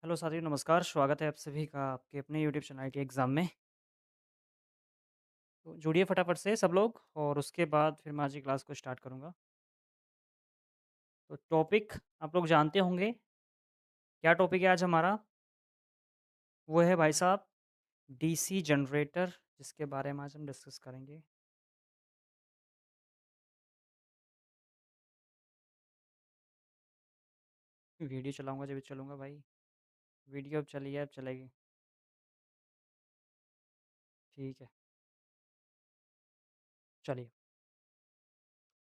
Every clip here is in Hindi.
हेलो साथियों, नमस्कार। स्वागत है आप सभी का आपके अपने यूट्यूब चैनल आईटी एग्ज़ाम में। तो जुड़िए फटाफट से सब लोग और उसके बाद फिर मैं आज की क्लास को स्टार्ट करूँगा। तो टॉपिक आप लोग जानते होंगे, क्या टॉपिक है आज हमारा? वो है भाई साहब डीसी जनरेटर, जिसके बारे में आज हम डिस्कस करेंगे। वीडियो चलाऊँगा जब चलूँगा भाई। वीडियो अब चली है, अब चलेगी। ठीक है, चलिए।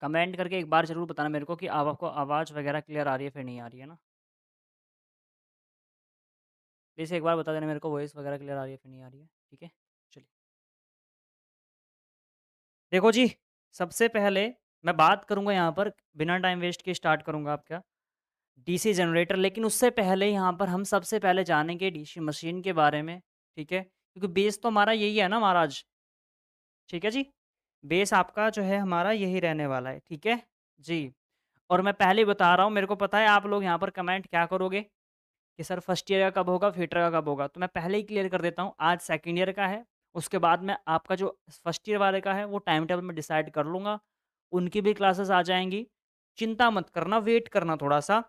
कमेंट करके एक बार ज़रूर बताना मेरे को कि अब आपको आवाज़ वगैरह क्लियर आ रही है फिर नहीं आ रही है ना? प्लीज़ एक बार बता देना मेरे को वॉइस वगैरह क्लियर आ रही है फिर नहीं आ रही है, ठीक है? चलिए। देखो जी, सबसे पहले मैं बात करूँगा यहाँ पर बिना टाइम वेस्ट के स्टार्ट करूँगा आपका डीसी जनरेटर। लेकिन उससे पहले यहाँ पर हम सबसे पहले जानेंगे डीसी मशीन के बारे में, ठीक है? क्योंकि बेस तो हमारा यही है ना महाराज, ठीक है जी? बेस आपका जो है हमारा यही रहने वाला है, ठीक है? जी। और मैं पहले ही बता रहा हूँ, मेरे को पता है आप लोग यहाँ पर कमेंट क्या करोगे कि सर फर्स्ट ईयर का कब होगा, फिटर का कब होगा? तो मैं पहले ही क्लियर कर देता हूँ, आज सेकंड ईयर का है, उसके बाद में आपका जो फर्स्ट ईयर वाले का है, वो टाइम टेबल मैं डिसाइड कर लूँगा, उनकी भी क्लासेस आ जाएँगी। चिंता मत करना, वेट करना थोड़ा-सा।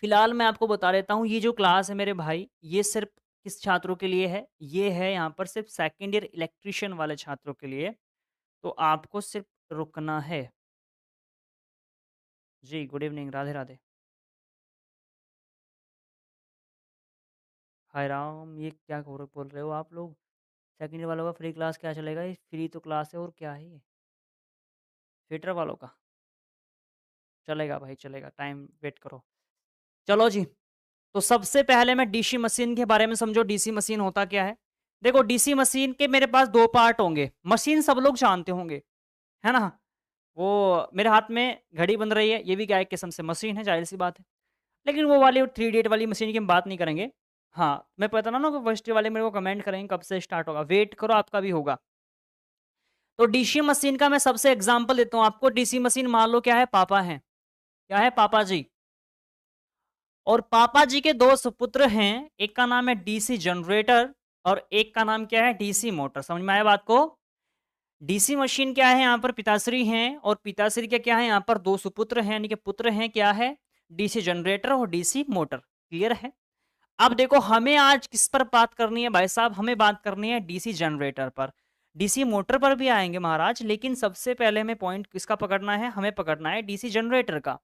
फिलहाल मैं आपको बता देता हूँ, ये जो क्लास है मेरे भाई, ये सिर्फ़ किस छात्रों के लिए है? ये है यहाँ पर सिर्फ़ सेकंड ईयर इलेक्ट्रीशियन वाले छात्रों के लिए, तो आपको सिर्फ़ रुकना है। जी, गुड इवनिंग, राधे-राधे। हाय राम! ये क्या बोल रहे हो आप लोग? सेकंड ईयर वालों का फ्री क्लास क्या चलेगा? ये फ्री तो क्लास है और क्या है ये? थिएटर वालों का? चलेगा भाई चलेगा, टाइम वेट करो। चलो जी, तो सबसे पहले मैं डीसी मशीन के बारे में समझो, डीसी मशीन होता क्या है? देखो डीसी मशीन के मेरे पास 2 पार्ट होंगे, मशीन सब लोग जानते होंगे, है ना? वो मेरे हाथ में घड़ी बन रही है, ये भी क्या एक किस्म से मशीन है, ज़ाहिर-सी बात है। लेकिन वो वाली 3 इडियट वाली मशीन की हम बात नहीं करेंगे। हाँ, मैं पता ना कि फर्स्ट वाले मेरे को कमेंट करेंगे कब से स्टार्ट होगा, वेट करो आपका भी होगा। तो डीसी मशीन का मैं सबसे एग्ज़ाम्पल देता हूँ आपको, डीसी मशीन मान लो क्या है, पापा हैं। क्या है? पापा जी। और पापा जी के 2 सुपुत्र हैं, एक का नाम है डीसी जनरेटर और एक का नाम क्या है? DC motor. समझ में आया बात को? डीसी मशीन क्या है? यहाँ पर पिताश्री हैं और पिताश्री के क्या है? यहाँ पर 2 सुपुत्र हैं, यानी कि पुत्र हैं, क्या है? डीसी जनरेटर और डीसी मोटर। क्लियर है? अब देखो हमें आज किस पर बात करनी है भाई साहब? हमें बात करनी है डीसी जनरेटर पर। डीसी मोटर पर भी आएँगे महाराज, लेकिन सबसे पहले हमें पॉइंट किसका पकड़ना है? हमें पकड़ना है डीसी जनरेटर का।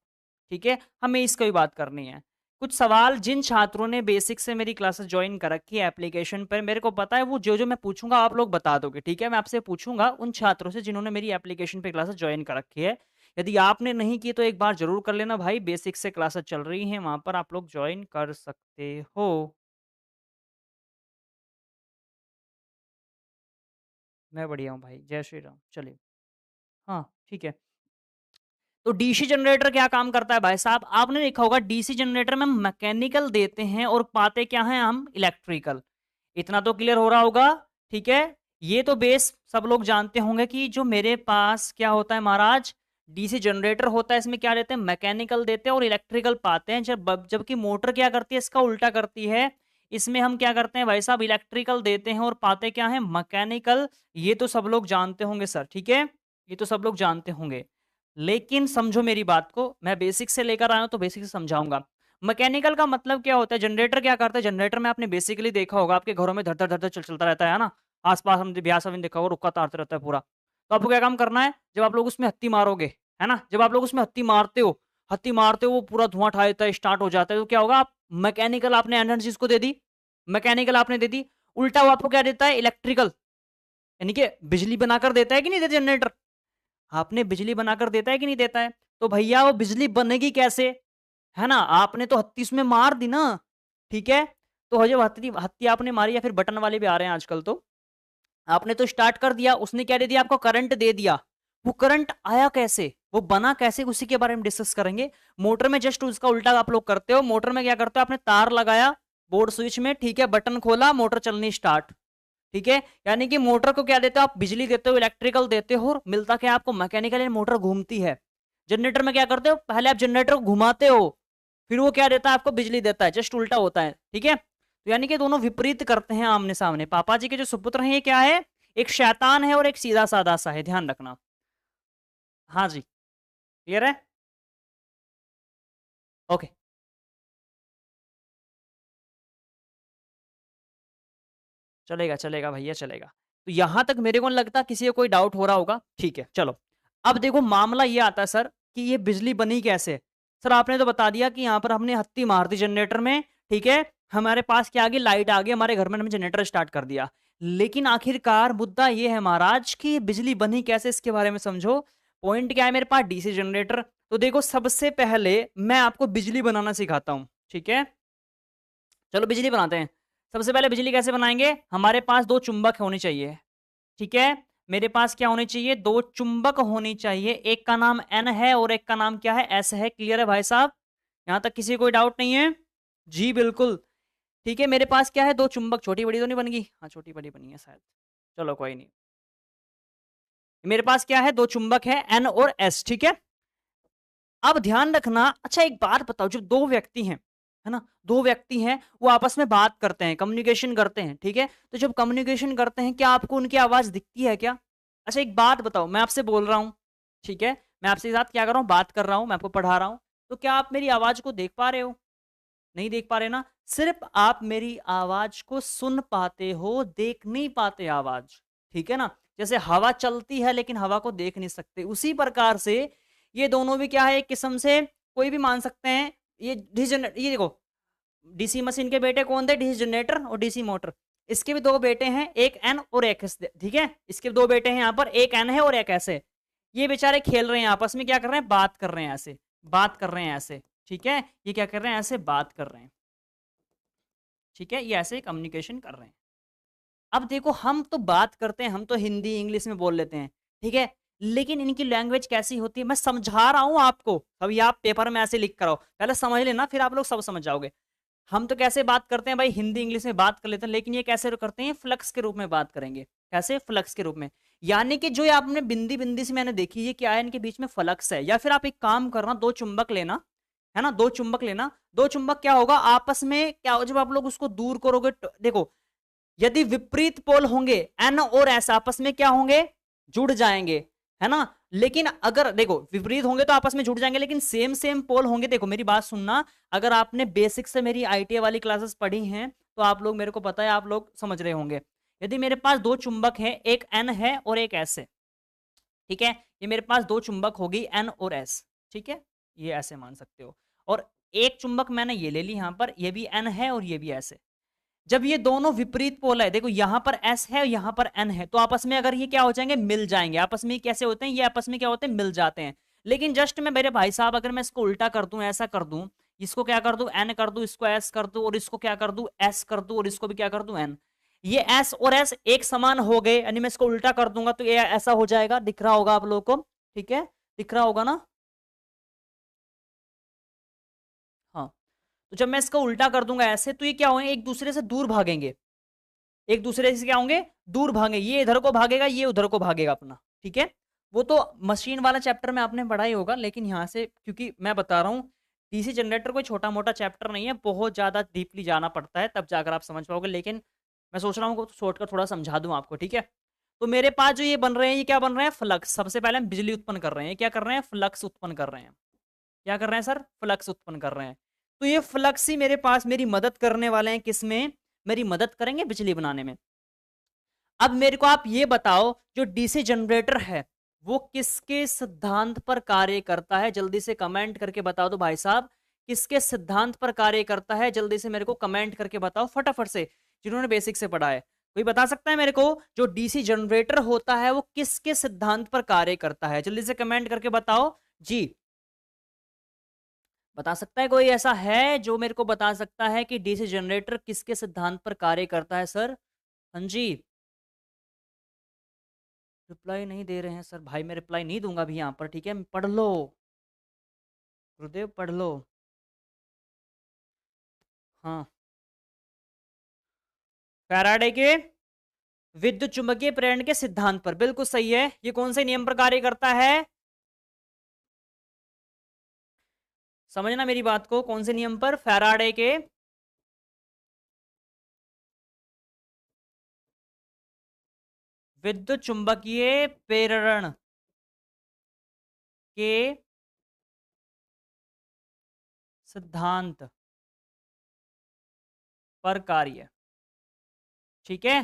ठीक है? हमें इसकी भी बात करनी है। कुछ सवाल जिन छात्रों ने बेसिक से मेरी क्लासेस जॉइन कर रखी है एप्लीकेशन पर, मेरे को पता है वो जो-जो मैं पूछूँगा आप लोग बता दोगे, ठीक है? मैं आपसे पूछूँगा उन छात्रों से जिन्होंने मेरी एप्लीकेशन पे क्लासेस जॉइन कर रखी है। यदि आपने नहीं की तो एक बार ज़रूर कर लेना भाई, बेसिक से क्लासेस चल रही हैं, वहाँ पर आप लोग जॉइन कर सकते हो। मैं बढ़िया हूँ भाई, जय श्री राम। चलिए, हाँ, ठीक है। तो डीसी जनरेटर क्या काम करता है भाई साहब? आपने देखा होगा डीसी जनरेटर में हम मैकेनिकल देते हैं और पाते क्या हैं हम? इलेक्ट्रिकल। इतना तो क्लियर हो रहा होगा, ठीक है? ये तो बेस सब लोग जानते होंगे कि जो मेरे पास क्या होता है महाराज, डीसी जनरेटर होता है, इसमें क्या देते हैं? मैकेनिकल देते हैं और इलेक्ट्रिकल पाते हैं। जबकि मोटर क्या करती है? इसका उल्टा करती है। इसमें हम क्या करते हैं भाई साहब? इलेक्ट्रिकल देते हैं और पाते क्या हैं? मैकेनिकल। ये तो सब लोग जानते होंगे सर, ठीक है? ये तो सब लोग जानते होंगे। लेकिन समझो मेरी बात को, मैं बेसिक से लेकर आया हूँ तो बेसिक से समझाऊँगा। मैकेनिकल का मतलब क्या होता है? जनरेटर क्या करता है? जनरेटर में आपने बेसिकली देखा होगा आपके घरों में धड़-धड़ धड़-धड़ चलता रहता है ना? आस-पास हमने ब्याह-शादी में देखा होगा रुक्का तारते रहता है पूरा। तो आपको क्या काम करना है? जब आप लोग उसमें हत्ती मारोगे, है ना? जब आप लोग उसमें हत्ती मारते हो वो पूरा धुआँ उठा देता है, स्टार्ट हो जाता है, तो क्या होगा? आप मैकेनिकल आपने एनर्जी उसको दे दी, मैकेनिकल आपने दे दी, उल्टा वो आपको क्या देता है? इलेक्ट्रिकल, यानी कि बिजली बनाकर देता है कि नहीं देता जनरेटर? आपने बिजली बनाकर देता है कि नहीं देता है? तो भैया वो बिजली बनेगी कैसे? है ना? आपने तो हत्ती उसमें मार दी ना, ठीक है? तो जब हत्ती हत्ती आपने मारी या फिर बटन वाले भी आ रहे हैं आजकल तो, आपने तो स्टार्ट कर दिया, उसने क्या दे दिया आपको? करंट दे दिया। वो करंट आया कैसे? वो बना कैसे? उसी के बारे में डिस्कस करेंगे। मोटर में जस्ट उसका उल्टा आप लोग करते हो। मोटर में क्या करते हो? आपने तार लगाया बोर्ड स्विच में, ठीक है? बटन खोला, मोटर चलनी स्टार्ट। ठीक है? यानी कि मोटर को क्या देते हो आप? बिजली देते हो, इलेक्ट्रिकल देते हो और मिलता क्या है आपको? मैकेनिकल। मोटर घूमती है। जनरेटर में क्या करते हो? पहले आप जनरेटर को घुमाते हो, फिर वो क्या देता है आपको, बिजली देता है, जस्ट उल्टा होता है, ठीक है। तो यानी कि दोनों विपरीत करते हैं आमने सामने। पापा जी के जो सुपुत्र हैं ये क्या है, एक शैतान है और एक सीधा साधा सा है, ध्यान रखना। हाँ जी, क्लियर है, ओके। चलेगा चलेगा भैया चलेगा। तो यहां तक मेरे को नहीं लगता किसी को कोई डाउट हो रहा होगा, ठीक है चलो। अब देखो मामला ये आता है सर कि ये बिजली बनी कैसे। सर आपने तो बता दिया कि यहाँ पर हमने हत्ती मार दी जनरेटर में, ठीक है, हमारे पास क्या आ गई, लाइट आ गई हमारे घर में, हमने जनरेटर स्टार्ट कर दिया। लेकिन आखिरकार मुद्दा ये है महाराज कि बिजली बनी कैसे, इसके बारे में समझो। पॉइंट क्या है, मेरे पास डीसी जनरेटर। तो देखो सबसे पहले मैं आपको बिजली बनाना सिखाता हूं, ठीक है। चलो बिजली बनाते हैं। सबसे पहले बिजली कैसे बनाएंगे, हमारे पास दो चुंबक होने चाहिए, ठीक है। मेरे पास क्या होने चाहिए, दो चुंबक होनी चाहिए। एक का नाम एन है और एक का नाम क्या है, एस है। क्लियर है भाई साहब, यहां तक किसी कोई डाउट नहीं है जी, बिल्कुल ठीक है। मेरे पास क्या है, दो चुंबक, छोटी बड़ी तो नहीं बन गई, हाँ छोटी बड़ी बनी है शायद, चलो कोई नहीं। मेरे पास क्या है, दो चुंबक है एन और एस, ठीक है। अब ध्यान रखना, अच्छा एक बात बताओ, जब दो व्यक्ति हैं, है ना, दो व्यक्ति हैं, वो आपस में बात करते हैं, कम्युनिकेशन करते हैं, ठीक है। तो जब कम्युनिकेशन करते हैं, क्या आपको उनकी आवाज दिखती है क्या? अच्छा एक बात बताओ, मैं आपसे बोल रहा हूं, ठीक है, मैं आपसे साथ क्या कर रहा हूं, बात कर रहा हूं, मैं आपको पढ़ा रहा हूं, तो क्या आप मेरी आवाज को देख पा रहे हो? नहीं देख पा रहे ना, सिर्फ आप मेरी आवाज को सुन पाते हो, देख नहीं पाते आवाज, ठीक है ना। जैसे हवा चलती है लेकिन हवा को देख नहीं सकते, उसी प्रकार से ये दोनों भी क्या है, एक किस्म से कोई भी मान सकते हैं। ये देखो, डीसी मशीन के बेटे कौन थे, डीसी जनरेटर और डीसी मोटर। इसके भी दो बेटे हैं, एक एन और एक एस, ठीक है। इसके दो बेटे हैं यहाँ पर, एक एन है और एक एस है। ये बेचारे खेल रहे हैं आपस में, क्या कर रहे हैं, बात कर रहे हैं ऐसे, बात कर रहे हैं ऐसे, ठीक है। ये क्या कर रहे हैं, ऐसे बात कर रहे हैं, ठीक है, ये ऐसे कम्युनिकेशन कर रहे हैं। अब देखो हम तो बात करते हैं, हम तो हिंदी इंग्लिश में बोल लेते हैं, ठीक है। लेकिन इनकी लैंग्वेज कैसी होती है, मैं समझा रहा हूं आपको, अभी आप पेपर में ऐसे लिख कर आओ, पहले समझ लेना, फिर आप लोग सब समझ जाओगे। हम तो कैसे बात करते हैं भाई, हिंदी इंग्लिश में बात कर लेते हैं, लेकिन ये कैसे करते हैं, फ्लक्स के रूप में बात करेंगे। कैसे, फ्लक्स के रूप में। यानी कि जो ये आपने बिंदी बिंदी से मैंने देखी, ये क्या है, इनके बीच में फ्लक्स है। या फिर आप एक काम करना, दो चुंबक लेना, है ना, दो चुंबक लेना। दो चुंबक क्या होगा आपस में, क्या हो, जब आप लोग उसको दूर करोगे, देखो यदि विपरीत पोल होंगे, एन और एस आपस में क्या होंगे, जुड़ जाएंगे, है ना। लेकिन अगर देखो विपरीत होंगे तो आपस में जुड़ जाएंगे, लेकिन सेम सेम पोल होंगे, देखो मेरी बात सुनना, अगर आपने बेसिक से मेरी आईटीआई वाली क्लासेस पढ़ी हैं तो आप लोग, मेरे को पता है आप लोग समझ रहे होंगे। यदि मेरे पास दो चुंबक हैं, एक एन है और एक एस है, ठीक है, ये मेरे पास दो चुंबक होगी एन और एस, ठीक है, ये ऐसे मान सकते हो। और एक चुंबक मैंने ये ले ली यहां पर, ये भी एन है और ये भी एस है। जब ये दोनों विपरीत पोल है, देखो यहां पर एस है यहां पर एन है, तो आपस में अगर ये क्या हो जाएंगे, मिल जाएंगे। आपस में कैसे होते हैं, ये आपस में क्या होते हैं, मिल जाते हैं। लेकिन जस्ट मैं, मेरे भाई साहब, अगर मैं इसको उल्टा कर दूं, ऐसा कर दूं, इसको क्या कर दूं, एन कर दूं, इसको एस कर दूं, और इसको क्या कर दूं, एस कर दूं, और इसको भी क्या कर दूं, एन, ये एस और एस एक समान हो गए, यानी मैं इसको उल्टा कर दूंगा तो ये ऐसा हो जाएगा, दिख रहा होगा आप लोगों को, ठीक है, दिख रहा होगा ना। हाँ, तो जब मैं इसको उल्टा कर दूंगा ऐसे, तो ये क्या होंगे, एक दूसरे से दूर भागेंगे, एक दूसरे से क्या होंगे, दूर भागेंगे, ये इधर को भागेगा, ये उधर को भागेगा अपना, ठीक है। वो तो मशीन वाला चैप्टर में आपने पढ़ा ही होगा, लेकिन यहाँ से क्योंकि मैं बता रहा हूँ, डीसी जनरेटर कोई छोटा मोटा चैप्टर नहीं है, बहुत ज्यादा डीपली जाना पड़ता है, तब जाकर आप समझ पाओगे। लेकिन मैं सोच रहा हूँ शॉर्टकट थोड़ा समझा दूं आपको, ठीक है। तो मेरे पास जो ये बन रहे हैं, ये क्या बन रहे हैं, फ्लक्स। सबसे पहले हम बिजली उत्पन्न कर रहे हैं, क्या कर रहे हैं, फ्लक्स उत्पन्न कर रहे हैं। क्या कर रहे हैं सर, फ्लक्स उत्पन्न कर रहे हैं। तो ये फ्लक्स ही मेरे पास मेरी मदद करने वाले हैं, किसमें, मेरी मदद करेंगे बिजली बनाने में। अब मेरे को आप ये बताओ, जो डीसी जनरेटर है वो किसके सिद्धांत पर कार्य करता है, जल्दी से कमेंट करके बताओ तो भाई साहब, किसके सिद्धांत पर कार्य करता है, जल्दी से मेरे को कमेंट करके बताओ फटाफट से, जिन्होंने बेसिक से पढ़ा है। कोई बता सकता है मेरे को, जो डीसी जनरेटर होता है वो किसके सिद्धांत पर कार्य करता है, जल्दी से कमेंट करके बताओ जी। बता सकता है कोई, ऐसा है जो मेरे को बता सकता है कि डीसी जनरेटर किसके सिद्धांत पर कार्य करता है सर? हाँ जी, रिप्लाई नहीं दे रहे हैं सर, भाई मैं रिप्लाई नहीं दूंगा अभी यहाँ पर, ठीक है, पढ़ लो गुरुदेव, पढ़ लो। हाँ, फैराडे के विद्युत चुंबकीय प्रेरण के सिद्धांत पर, बिल्कुल सही है। ये कौन से नियम पर कार्य करता है? समझना मेरी बात को, कौन से नियम पर? फैराडे के विद्युत चुंबकीय प्रेरण के सिद्धांत पर कार्य। ठीक है,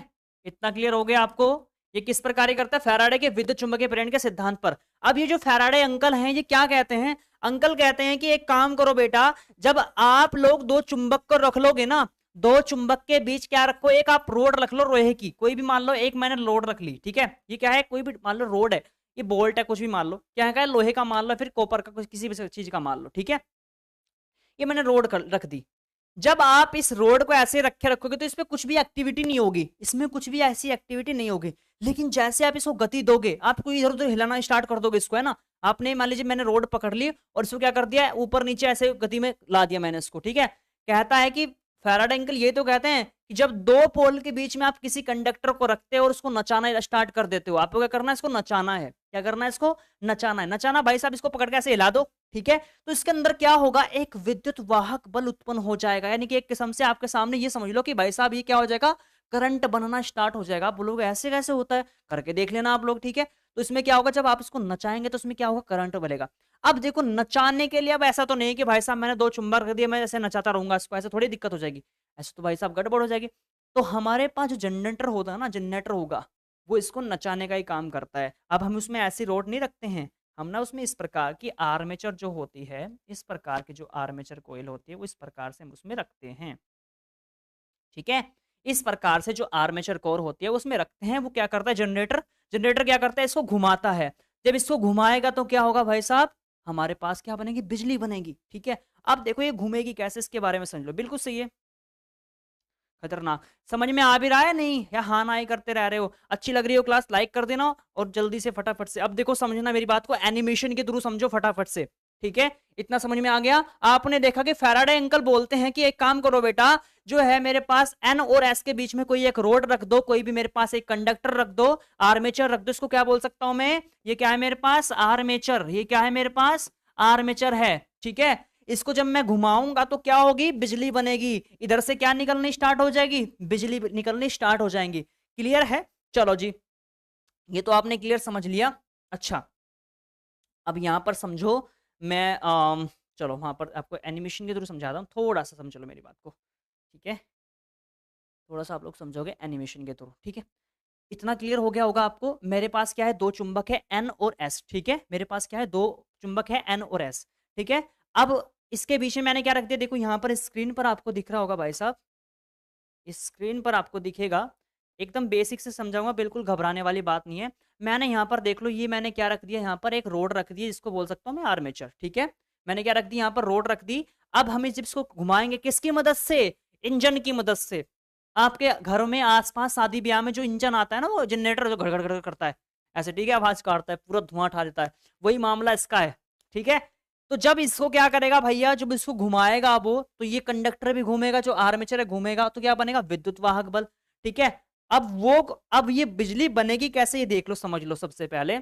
इतना क्लियर हो गया आपको? ये किस पर कार्य करता है? फैराडे के विद्युत चुंबकीय प्रेरण के सिद्धांत पर। अब ये जो फैराडे अंकल हैं, ये क्या कहते हैं? अंकल कहते हैं कि एक काम करो बेटा, जब आप लोग दो चुंबक को रख लोगे ना, दो चुंबक के बीच क्या रखो? एक आप रोड रख लो लोहे की, कोई भी मान लो, एक मैंने रोड रख ली, ठीक है? ये क्या है? कोई भी मान लो रोड है, ये बोल्ट है, कुछ भी मान लो, क्या है? लोहे का मान लो, फिर कॉपर का, कुछ किसी भी चीज का मान लो, ठीक है? ये मैंने रोड रख दी। जब आप इस रोड को ऐसे रखे रखोगे तो इसमें कुछ भी एक्टिविटी नहीं होगी, इसमें कुछ भी ऐसी एक्टिविटी नहीं होगी। लेकिन जैसे आप इसको गति दोगे, आप कोई इधर उधर हिलाना स्टार्ट कर दोगे इसको, है ना? आपने मान लीजिए मैंने रोड पकड़ ली और इसको क्या कर दिया, ऊपर नीचे ऐसे गति में ला दिया मैंने इसको, ठीक है? कहता है कि फैराडे अंकल ये तो कहते हैं कि जब दो पोल के बीच में आप किसी कंडक्टर को रखते हो और उसको नचाना स्टार्ट कर देते हो, आपको क्या करना है? इसको नचाना है। क्या करना है? इसको नचाना है। नचाना भाई साहब, इसको पकड़ के ऐसे हिला दो, ठीक है? तो इसके अंदर क्या होगा? एक विद्युत वाहक बल उत्पन्न हो जाएगा, यानी कि एक किस्म से आपके सामने ये समझ लो कि भाई साहब ये क्या हो जाएगा? करंट बनना स्टार्ट हो जाएगा। आप बोलोगे ऐसे कैसे होता है? करके देख लेना आप लोग, ठीक है? तो इसमें क्या होगा? जब आप इसको नचाएंगे तो इसमें क्या होगा? करंट बनेगा। अब देखो, नचाने के लिए अब ऐसा तो नहीं कि भाई साहब मैंने दो चुंबक रख दिया, मैं ऐसे नचाता रहूंगा इसको, ऐसे थोड़ी दिक्कत हो जाएगी। ऐसे तो भाई साहब गड़बड़ हो जाएगी। तो हमारे पास जो जनरेटर होता है ना, जनरेटर होगा, वो इसको नचाने का ही काम करता है। अब हम उसमें ऐसी रोड नहीं रखते हैं, हम ना उसमें इस प्रकार की आर्मेचर जो होती है, इस प्रकार की जो आर्मेचर कोयल होती है, वो इस प्रकार से हम उसमें रखते हैं, ठीक है? इस प्रकार से जो आर्मेचर कोर होती है उसमें रखते हैं। वो क्या करता है? जनरेटर, जनरेटर क्या करता है? इसको घुमाता है। जब इसको घुमाएगा तो क्या होगा भाई साहब? हमारे पास क्या बनेगी? बिजली बनेगी, ठीक है? अब देखो ये घूमेगी कैसे, इसके बारे में समझ लो। बिल्कुल सही है, खतरनाक। समझ में आ भी रहा है नहीं, या हाँ ना ही करते रह रहे हो? अच्छी लग रही हो क्लास, लाइक कर देना और जल्दी से फटाफट से। अब देखो समझना मेरी बात को, एनिमेशन के थ्रू समझो फटाफट से, ठीक है? इतना समझ में आ गया? आपने देखा कि फैराडे अंकल बोलते हैं कि एक काम करो बेटा, जो है मेरे पास एन और एस के बीच में कोई एक रोड रख दो, कोई भी मेरे पास एक कंडक्टर रख दो, आर्मेचर रख दो। इसको क्या बोल सकता हूं मैं? ये क्या है मेरे पास? आर्मेचर। ये क्या है मेरे पास? आर्मेचर है, ठीक है? इसको जब मैं घुमाऊंगा तो क्या होगी? बिजली बनेगी। इधर से क्या निकलनी स्टार्ट हो जाएगी? बिजली निकलनी स्टार्ट हो जाएंगी। क्लियर है? चलो जी, ये तो आपने क्लियर समझ लिया। अच्छा, अब यहां पर समझो, मैं चलो वहां पर आपको एनिमेशन के थ्रू समझाता हूँ, थोड़ा सा समझ लो मेरी बात को, ठीक है? थोड़ा सा आप लोग समझोगे एनिमेशन के थ्रू, ठीक है? इतना क्लियर हो गया होगा आपको। मेरे पास क्या है? दो चुंबक है एन और एस, ठीक है? मेरे पास क्या है? दो चुंबक है एन और एस, ठीक है? अब इसके बीच में मैंने क्या रख दिया? देखो यहां पर स्क्रीन पर आपको दिख रहा होगा भाई साहब, इस स्क्रीन पर आपको दिखेगा। एकदम बेसिक से समझाऊंगा, बिल्कुल घबराने वाली बात नहीं है। मैंने यहाँ पर देख लो, ये मैंने क्या रख दिया? यहाँ पर एक रोड रख दी, जिसको बोल सकता हूँ मैं आर्मेचर, ठीक है? मैंने क्या रख दी? यहाँ पर रोड रख दी। अब हम जब इसको घुमाएंगे किसकी मदद से? इंजन की मदद से। आपके घरों में आसपास शादी ब्याह में जो इंजन आता है ना, वो जनरेटर जो घड़ घड़ करता है ऐसे, ठीक है? आवाज काटता है, पूरा धुआं उठा देता है, वही मामला इसका है, ठीक है? तो जब इसको क्या करेगा भैया? जब इसको घुमाएगा वो, तो ये कंडक्टर भी घूमेगा, जो आर्मेचर है घूमेगा, तो क्या बनेगा? विद्युत वाहक बल, ठीक है? अब ये बिजली बनेगी कैसे, ये देख लो, समझ लो। सबसे पहले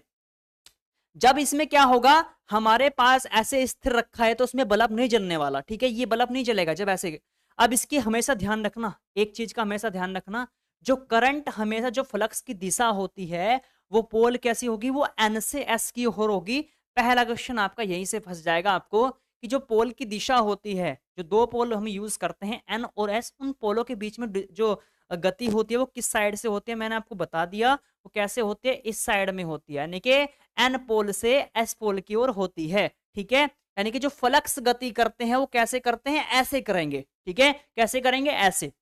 जब इसमें क्या होगा? हमारे पास ऐसे स्थिर रखा है तो उसमें बल्ब नहीं जलने वाला, ठीक है? ये बल्ब नहीं जलेगा जब ऐसे। अब इसकी हमेशा ध्यान रखना, एक चीज का हमेशा ध्यान रखना, जो करंट हमेशा, जो फ्लक्स की दिशा होती है, वो पोल कैसी होगी? वो एन से एस की ओर होगी। पहला क्वेश्चन आपका यहीं से फंस जाएगा आपको, कि जो पोल की दिशा होती है, जो दो पोल हम यूज करते हैं एन और एस, उन पोलों के बीच में जो गति होती है वो किस साइड से होती है? मैंने आपको बता दिया वो कैसे होती है, इस साइड में होती है, यानी कि एन पोल से एस पोल की ओर होती है, ठीक है? यानी कि जो फ्लक्स गति करते हैं वो कैसे करते हैं? ऐसे करेंगे, ठीक है? कैसे करेंगे? ऐसे,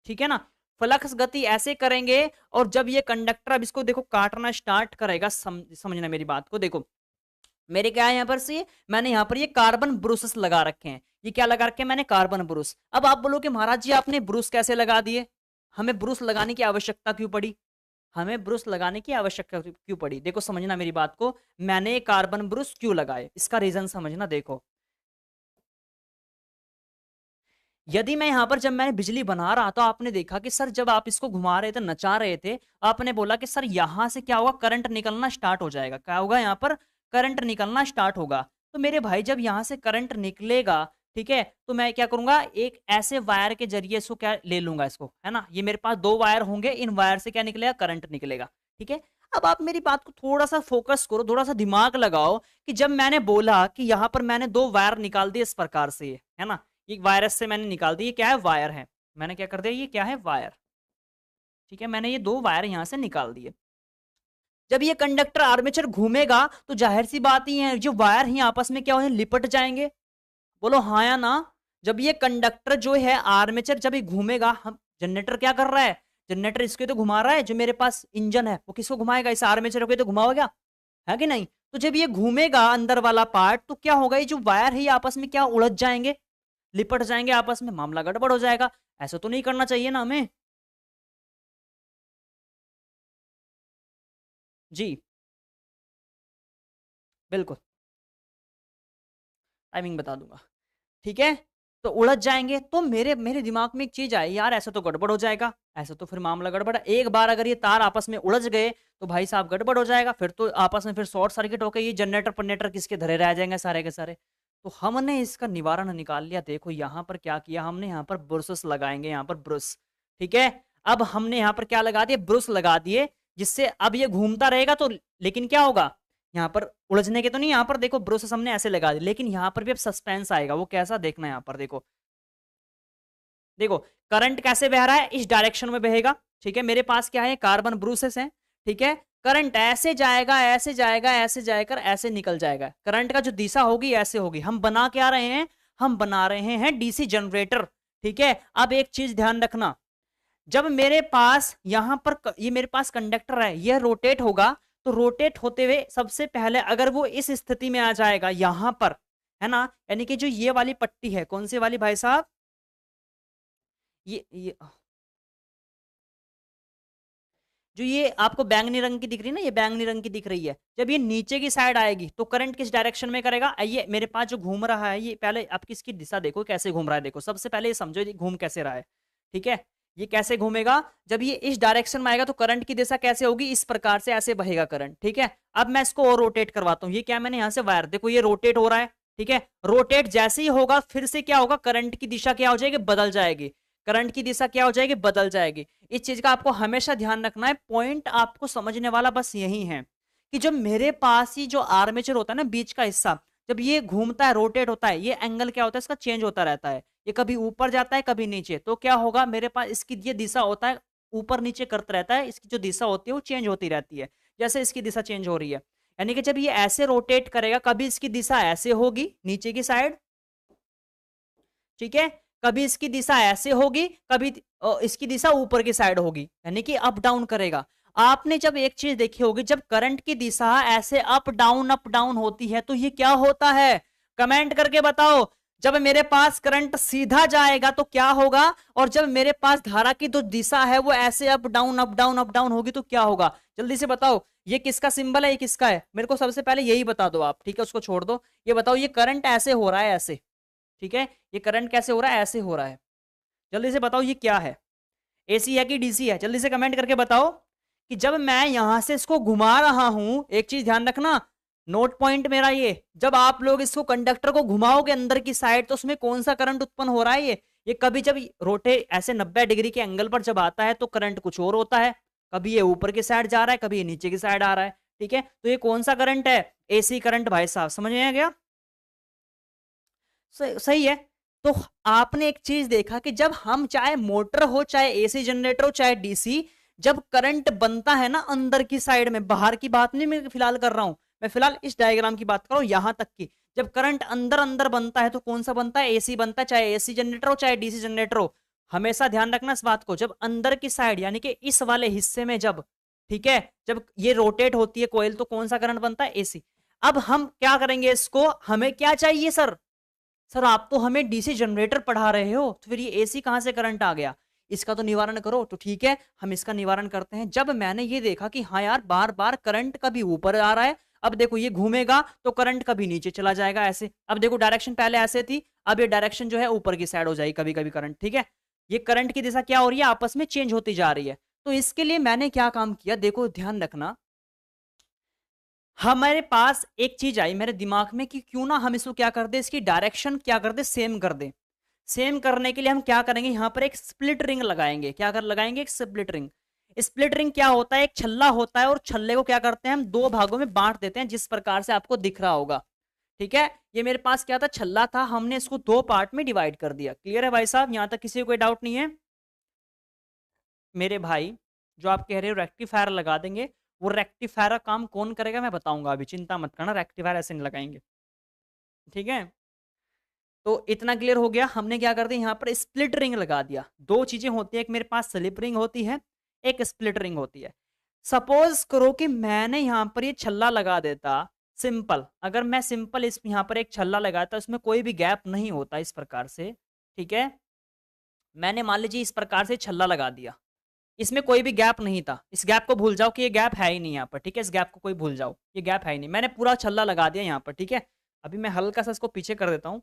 ठीक है ना? फ्लक्स गति ऐसे करेंगे। और जब ये कंडक्टर अब इसको देखो काटना स्टार्ट करेगा, समझना मेरी बात को। देखो मेरे क्या है यहाँ पर से, मैंने यहाँ पर ये कार्बन ब्रूसेस लगा रखे हैं। ये क्या लगा रखे हैं मैंने? Carbon Bruce. अब आप बोलो कि महाराज जी आपने ब्रूस कैसे लगा दिए? हमें ब्रूस लगाने की आवश्यकता क्यों पड़ी? हमें ब्रूस लगाने की आवश्यकता क्यों पड़ी? देखो समझना मेरी बात को, मैंने कार्बन ब्रूस क्यों लगाए, इसका रीजन समझना। देखो यदि मैं यहाँ पर, जब मैंने बिजली बना रहा था, आपने देखा कि सर जब आप इसको घुमा रहे थे, नचा रहे थे, आपने बोला कि सर यहां से क्या होगा? करंट निकलना स्टार्ट हो जाएगा। क्या होगा? यहाँ पर करंट निकलना स्टार्ट होगा। तो मेरे भाई जब यहाँ से करंट निकलेगा, ठीक है, तो मैं क्या करूंगा, एक ऐसे वायर के जरिए इसको क्या ले लूंगा इसको, है ना, ये मेरे पास 2 वायर होंगे, इन वायर से क्या निकलेगा, करंट निकलेगा, ठीक है। अब आप मेरी बात को थोड़ा सा फोकस करो, थोड़ा सा दिमाग लगाओ कि जब मैंने बोला कि यहाँ पर मैंने 2 वायर निकाल दिए इस प्रकार से, ये है ना, एक वायरस से मैंने निकाल दी, ये क्या है, वायर है, मैंने क्या कर दिया, ये क्या है, वायर, ठीक है, मैंने ये 2 वायर यहाँ से निकाल दिए। जब ये कंडक्टर आर्मेचर घूमेगा तो जाहिर सी बात ही है, जो वायर ही आपस में क्या हो, लिपट जाएंगे, बोलो हाँ या ना। जब ये कंडक्टर जो है आर्मेचर जब ये घूमेगा, हम जनरेटर क्या कर रहा है, जनरेटर इसको तो घुमा रहा है, जो मेरे पास इंजन है वो किसको घुमाएगा, इस आर्मेचर को तो घुमाओगा, है कि नहीं। तो जब ये घूमेगा अंदर वाला पार्ट, तो क्या होगा, ये जो वायर है ये आपस में क्या उलझ जाएंगे, लिपट जाएंगे आपस में, मामला गड़बड़ हो जाएगा। ऐसा तो नहीं करना चाहिए ना हमें। जी बिल्कुल, टाइमिंग बता दूंगा, ठीक है। तो उलझ जाएंगे, तो मेरे मेरे दिमाग में एक चीज आई, यार ऐसा तो गड़बड़ हो जाएगा, ऐसा तो फिर मामला गड़बड़ है। एक बार अगर ये तार आपस में उलझ गए तो भाई साहब गड़बड़ हो जाएगा, फिर तो आपस में फिर शॉर्ट सर्किट होकर ये जनरेटर पनरेटर किसके धरे रह जाएंगे सारे के सारे। तो हमने इसका निवारण निकाल लिया। देखो यहाँ पर क्या किया हमने, यहाँ पर ब्रुशेस लगाएंगे, यहाँ पर ब्रुश, ठीक है। अब हमने यहाँ पर क्या लगा दिए, ब्रुश लगा दिए, जिससे अब ये घूमता रहेगा। तो लेकिन क्या होगा, यहाँ पर उलझने के तो नहीं, यहाँ पर देखो ब्रुश हमने ऐसे लगा दी, लेकिन यहाँ पर भी अब सस्पेंस आएगा। वो कैसा, देखना यहाँ पर देखो, देखो करंट कैसे बह रहा है, इस डायरेक्शन में बहेगा, ठीक है। मेरे पास क्या है, कार्बन ब्रूसेस हैं, ठीक है। करंट ऐसे जाएगा, ऐसे जाएगा, ऐसे जाकर ऐसे निकल जाएगा। करंट का जो दिशा होगी ऐसे होगी। हम बना क्या रहे हैं, हम बना रहे हैं डीसी जनरेटर, ठीक है। अब एक चीज ध्यान रखना, जब मेरे पास यहां पर ये मेरे पास कंडक्टर है, यह रोटेट होगा, तो रोटेट होते हुए सबसे पहले अगर वो इस स्थिति में आ जाएगा यहां पर, है ना, यानी कि जो ये वाली पट्टी है, कौन सी वाली भाई साहब, ये जो ये आपको बैंगनी रंग की दिख रही है ना, ये बैंगनी रंग की दिख रही है, जब ये नीचे की साइड आएगी तो करंट किस डायरेक्शन में करेगा, ये मेरे पास जो घूम रहा है, ये पहले आप इसकी दिशा देखो कैसे घूम रहा है। देखो सबसे पहले ये समझो ये घूम कैसे रहा है, ठीक है। ये कैसे घूमेगा, जब ये इस डायरेक्शन में आएगा तो करंट की दिशा कैसे होगी, इस प्रकार से ऐसे बहेगा करंट, ठीक है। अब मैं इसको और रोटेट करवाता हूँ। ये क्या, मैंने यहाँ से वायर, देखो ये रोटेट हो रहा है, ठीक है। रोटेट जैसे ही होगा फिर से क्या होगा, करंट की दिशा क्या हो जाएगी, बदल जाएगी। करंट की दिशा क्या हो जाएगी, बदल जाएगी। इस चीज का आपको हमेशा ध्यान रखना है। पॉइंट आपको समझने वाला बस यही है कि जब मेरे पास ही जो आर्मेचर होता है ना, बीच का हिस्सा, जब ये घूमता है, रोटेट होता है, ये एंगल क्या होता है इसका, चेंज होता रहता है। ये कभी ऊपर जाता है कभी नीचे, तो क्या होगा, मेरे पास इसकी ये दिशा होता है, ऊपर नीचे करता रहता है। इसकी जो दिशा होती है वो चेंज होती रहती है, जैसे इसकी दिशा चेंज हो रही है। यानी कि जब ये ऐसे रोटेट करेगा, कभी इसकी दिशा ऐसे होगी नीचे की साइड, ठीक है, कभी इसकी दिशा ऐसे होगी, कभी इसकी दिशा ऊपर की साइड होगी, यानी कि अप डाउन करेगा। आपने जब एक चीज देखी होगी, जब करंट की दिशा ऐसे अप डाउन होती है तो ये क्या होता है, कमेंट करके बताओ। जब मेरे पास करंट सीधा जाएगा तो क्या होगा, और जब मेरे पास धारा की जो दिशा है वो ऐसे अप डाउन होगी तो क्या होगा, जल्दी से बताओ। ये किसका सिंबल है, ये किसका है, मेरे को सबसे पहले यही बता दो आप, ठीक है, उसको छोड़ दो। ये बताओ, ये करंट ऐसे हो रहा है, ऐसे, ठीक है, ये करंट कैसे हो रहा है, ऐसे हो रहा है। जल्दी से बताओ ये क्या है, एसी है कि डीसी है, जल्दी से कमेंट करके बताओ। कि जब मैं यहां से इसको घुमा रहा हूं, एक चीज ध्यान रखना, नोट पॉइंट मेरा ये, जब आप लोग इसको कंडक्टर को घुमाओगे अंदर की साइड, तो उसमें कौन सा करंट उत्पन्न हो रहा है, ये कभी जब रोटे ऐसे 90 डिग्री के एंगल पर जब आता है तो करंट कुछ और होता है, कभी ये ऊपर की साइड जा रहा है, कभी ये नीचे की साइड आ रहा है, ठीक है। तो ये कौन सा करंट है, एसी करंट भाई साहब, समझ में आ गया, सही है। तो आपने एक चीज देखा कि जब हम, चाहे मोटर हो, चाहे एसी जनरेटर हो, चाहे डीसी, जब करंट बनता है ना अंदर की साइड में, बाहर की बात नहीं मैं फिलहाल कर रहा हूं, मैं फिलहाल इस डायग्राम की बात कर रहा हूं यहां तक की, जब करंट अंदर अंदर बनता है तो कौन सा बनता है, एसी बनता है, चाहे एसी जनरेटर हो चाहे डीसी जनरेटर हो। हमेशा ध्यान रखना इस बात को, जब अंदर की साइड यानी कि इस वाले हिस्से में जब, ठीक है, जब ये रोटेट होती है कोयल, तो कौन सा करंट बनता है, एसी। अब हम क्या करेंगे इसको, हमें क्या चाहिए सर, सर आप तो हमें डीसी जनरेटर पढ़ा रहे हो, तो फिर ये एसी कहां से करंट आ गया, इसका तो निवारण करो। तो ठीक है, हम इसका निवारण करते हैं। जब मैंने ये देखा कि हाँ यार बार बार करंट कभी ऊपर आ रहा है, अब देखो ये घूमेगा तो करंट कभी नीचे चला जाएगा ऐसे, अब देखो डायरेक्शन पहले ऐसे थी, अब ये डायरेक्शन जो है ऊपर की साइड हो जाएगी कभी कभी करंट, ठीक है। ये करंट की दिशा क्या हो रही है, आपस में चेंज होती जा रही है। तो इसके लिए मैंने क्या काम किया, देखो ध्यान रखना, हमारे पास एक चीज आई मेरे दिमाग में कि क्यों ना हम इसको क्या कर दे, इसकी डायरेक्शन क्या कर दे, सेम कर दे। सेम करने के लिए हम क्या करेंगे, यहां पर एक स्प्लिट रिंग लगाएंगे। क्या कर लगाएंगे, एक स्प्लिट रिंग। स्प्लिट रिंग क्या होता है, एक छल्ला होता है और छल्ले को क्या करते हैं हम दो भागों में बांट देते हैं, जिस प्रकार से आपको दिख रहा होगा। ठीक है, ये मेरे पास क्या था, छल्ला था, हमने इसको दो पार्ट में डिवाइड कर दिया। क्लियर है भाई साहब, यहां तक किसी को कोई डाउट नहीं है मेरे भाई? जो आप कह रहे हो रेक्टिफायर लगा देंगे, वो रेक्टिफायर का काम कौन करेगा मैं बताऊंगा, अभी चिंता मत करना, रेक्टिफायर ऐसे नहीं लगाएंगे। ठीक है, तो इतना क्लियर हो गया। हमने क्या कर दिया, यहाँ पर स्प्लिट रिंग लगा दिया। दो चीजें होती है, एक मेरे पास स्लिप रिंग होती है, एक स्प्लिट रिंग होती है। सपोज करो कि मैंने यहाँ पर ये छल्ला लगा देता, सिंपल, अगर मैं सिंपल इस यहाँ पर एक छल्ला लगाता, उसमें कोई भी गैप नहीं होता इस प्रकार से। ठीक है, मैंने मान लीजिए इस प्रकार से छल्ला लगा दिया, इसमें कोई भी गैप नहीं था, इस गैप को भूल जाओ कि ये गैप है ही नहीं यहाँ पर। ठीक है, इस गैप को कोई भूल जाओ, ये गैप है ही नहीं, मैंने पूरा छल्ला लगा दिया यहाँ पर। ठीक है, अभी मैं हल्का सा इसको पीछे कर देता हूँ,